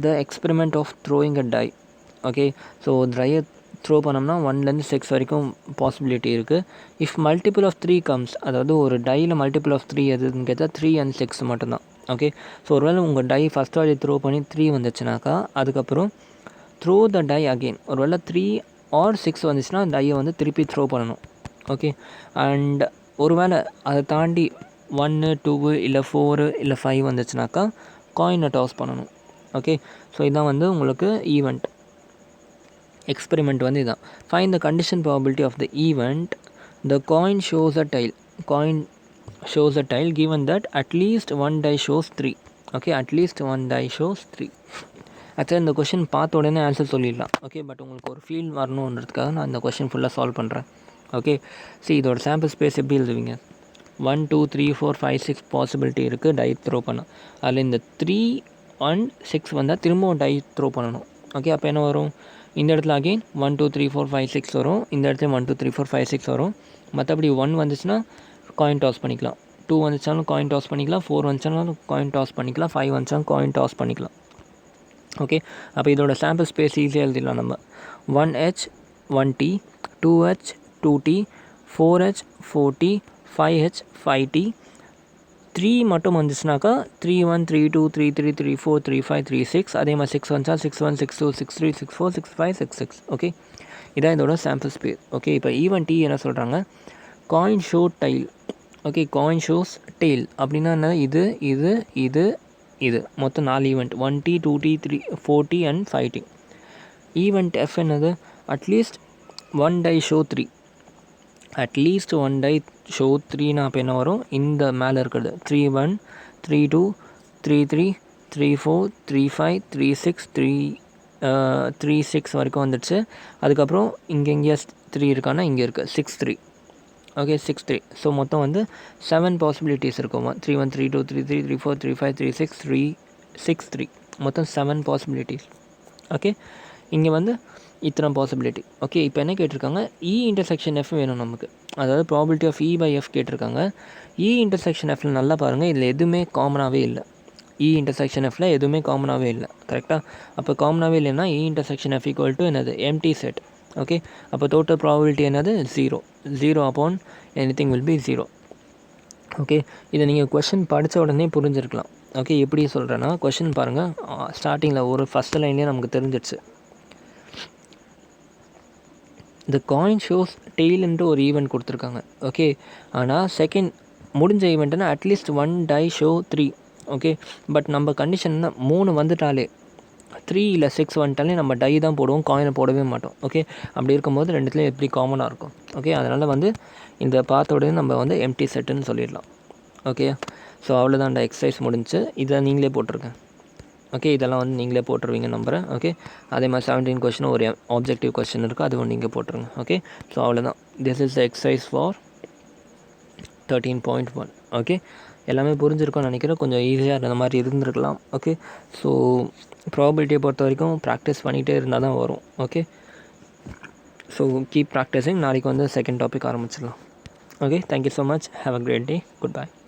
the experiment of throwing a die. Okay, so ட்ரையை த்ரோ பண்ணோம்னா 1லேருந்து 6 வரைக்கும் பாசிபிலிட்டி இருக்குது. இஃப் மல்டிபிள் ஆஃப் 3 கம்ஸ், அதாவது ஒரு டையில் மல்டிபிள் ஆஃப் 3 எதுன்னு கேட்டால் 3 and 6 மட்டும்தான். ஓகே, ஸோ ஒருவேளை உங்கள் டை ஃபஸ்ட் வாட்டி த்ரோ பண்ணி 3 வந்துச்சுனாக்கா அதுக்கப்புறம் த்ரோ த டை அகெயின். ஒருவேளை 3 or 6 வந்துச்சுன்னா டையை வந்து திருப்பி த்ரோ பண்ணணும். ஓகே, அண்ட் ஒருவேளை அதை தாண்டி 1 2 இல்லை 4 இல்லை 5 வந்துச்சுனாக்கா காயினை டாஸ் பண்ணணும். ஓகே, ஸோ இதுதான் வந்து உங்களுக்கு ஈவெண்ட். எக்ஸ்பெரிமெண்ட் வந்து இதுதான். Find the condition probability of the event. The coin shows a tail given that at least one die shows 3. Okay, at least 1 die shows 3. ஆக்சுவலாக இந்த கொஷின் பார்த்த உடனே ஆன்சர் சொல்லிடலாம். ஓகே, பட் உங்களுக்கு ஒரு ஃபீல் வரணுன்றதுக்காக நான் இந்த கொஷின் ஃபுல்லாக சால்வ் பண்ணுறேன். ஓகே, இதோட சாம்பிள் ஸ்பேஸ் எப்படி எழுதுவீங்க? 1 2 3 4 5 6 பாசிபிலிட்டி இருக்குது டை த்ரோ பண்ண. அதில் இந்த 3 and 6 வந்தால் திரும்பவும் டை த்ரோ பண்ணணும். ஓகே, அப்போ என்ன வரும்? இந்த இடத்துல அகெயின் 1 2 3 4 5 6 வரும். இந்த இடத்துல 1 2 3 4 5 6 வரும். மற்றபடி 1 வந்துச்சுன்னா காயின் டாஸ் பண்ணிக்கலாம், 2 வந்துச்சாலும் காயின் டாஸ் பண்ணிக்கலாம், 4 வந்துச்சாலும் காயின் டாஸ் பண்ணிக்கலாம், 5 வந்துச்சாலும் காயின் டாஸ் பண்ணிக்கலாம். ஓகே, அப்போ இதோட சாம்பிள் ஸ்பேஸ் ஈஸியாக எழுதிடலாம் நம்ம. 1H 1T, 2H 2T, 4H 4T, 5H 5T. 3 மட்டும் வந்துச்சுனாக்கா 3 1 3 2 3 3 3 4 3 5 3 6. அதே மாதிரி 6 வந்துச்சா 6 1 6 2 6 3 6 4 6 5 6 6. ஓகே, இதான் இதோட சாம்பிள் ஸ்பேஸ். ஓகே, இப்போ ஈவன் டி என்ன சொல்கிறாங்க? Coin show tail. Okay, coin shows tail அப்படின்னா என்ன? இது மொத்தம் 4 event. 1T 2T 3 4T and 5T. Event F என்னது? At least 1 die show 3. At least 1 die show 3னா அப்போ என்ன வரும்? இந்த மேலே இருக்கிறது 3 1 3 2 3 3 3 4 3 5 3 6 3 6 வரைக்கும் வந்துடுச்சு. அதுக்கப்புறம் இங்கே எங்கேயா 3 இருக்கான்னா இங்கே இருக்குது 6 3. ஓகே, 6 3. ஸோ மொத்தம் வந்து 7 பாசிபிலிட்டிஸ் இருக்கும். 3 1 3 2 3 3 3 4 3 5 3 6 3 6 3. மொத்தம் 7 பாசிபிலிட்டிஸ். ஓகே, இங்கே வந்து இத்தனை பாசிபிலிட்டி. ஓகே, இப்போ என்ன கேட்டிருக்காங்க? இன்டர்செக்ஷன் எஃப் வேணும் நமக்கு. அதாவது ப்ராபிலிட்டி ஆஃப் பை எஃப் கேட்டிருக்காங்க. இன்டர்செக்ஷன் எஃப்பில் நல்லா பாருங்கள், இதில் எதுவுமே காமனாகவே இல்லை. இன்டர்செக்ஷன் எஃப்பில் எதுவுமே காமனாகவே இல்லை. கரெக்டாக? அப்போ காமனாகவே இல்லைன்னா இன்டர்செக்ஷன் எஃப் ஈக்குவல் டு என்னது? Empty set. ஓகே, அப்போ டோட்டல் ப்ராபிலிட்டி என்னது? 0 upon anything will be 0. Okay, இதை நீங்கள் கொஷின் படித்த உடனே புரிஞ்சிருக்கலாம். ஓகே, எப்படி சொல்கிறேன்னா கொஷின் பாருங்கள், ஸ்டார்டிங்கில் ஒரு ஃபஸ்ட் லைன்லேயே நமக்கு தெரிஞ்சிடுச்சு. இந்த காயின் ஷோஸ் டெய்லுன்ட்டு ஒரு ஈவெண்ட் கொடுத்துருக்காங்க. ஓகே, ஆனால் செகண்ட் முடிஞ்ச ஈவெண்ட்டுன்னா அட்லீஸ்ட் 1 die show 3. ஓகே, பட் நம்ம கண்டிஷன்னா 3 வந்துட்டாலே 3 இல்லை 6 வந்துட்டாலே நம்ம டை தான் போடுவோம், காயினை போடவே மாட்டோம். ஓகே, அப்படி இருக்கும்போது ரெண்டுத்துலேயும் எப்படி காமனாக இருக்கும். ஓகே, அதனால் வந்து இந்த பார்த்தோடனே நம்ம வந்து எம்டி செட்டுன்னு சொல்லிடலாம். ஓகே. ஸோ அவ்வளோதான்டா, எக்ஸசைஸ் முடிஞ்சு. இதை நீங்களே போட்டிருங்க. ஓகே, இதெல்லாம் வந்து நீங்களே போட்டுருவீங்க நம்புகிறேன். ஓகே, அதே மாதிரி 17 கொஸ்டின் ஒரு ஆப்ஜெக்டிவ் கொஸ்டின் இருக்குது, அதுவும் நீங்கள் போட்டுருங்க. ஓகே, ஸோ அவ்வளோதான். This is the exercise for 13.1. Okay, எல்லாமே புரிஞ்சிருக்கும்னு நினைக்கிறேன். கொஞ்சம் ஈஸியாக இருந்த மாதிரி இருந்திருக்கலாம். ஓகே, ஸோ ப்ராபபிலிட்டியை பொறுத்த வரைக்கும் ப்ராக்டிஸ் பண்ணிகிட்டே இருந்தால் தான் வரும். Okay, so keep practising. நாளைக்கு வந்து செகண்ட் டாபிக் ஆரம்பிச்சிடலாம். Okay, thank you so much. Have a great day. Good bye.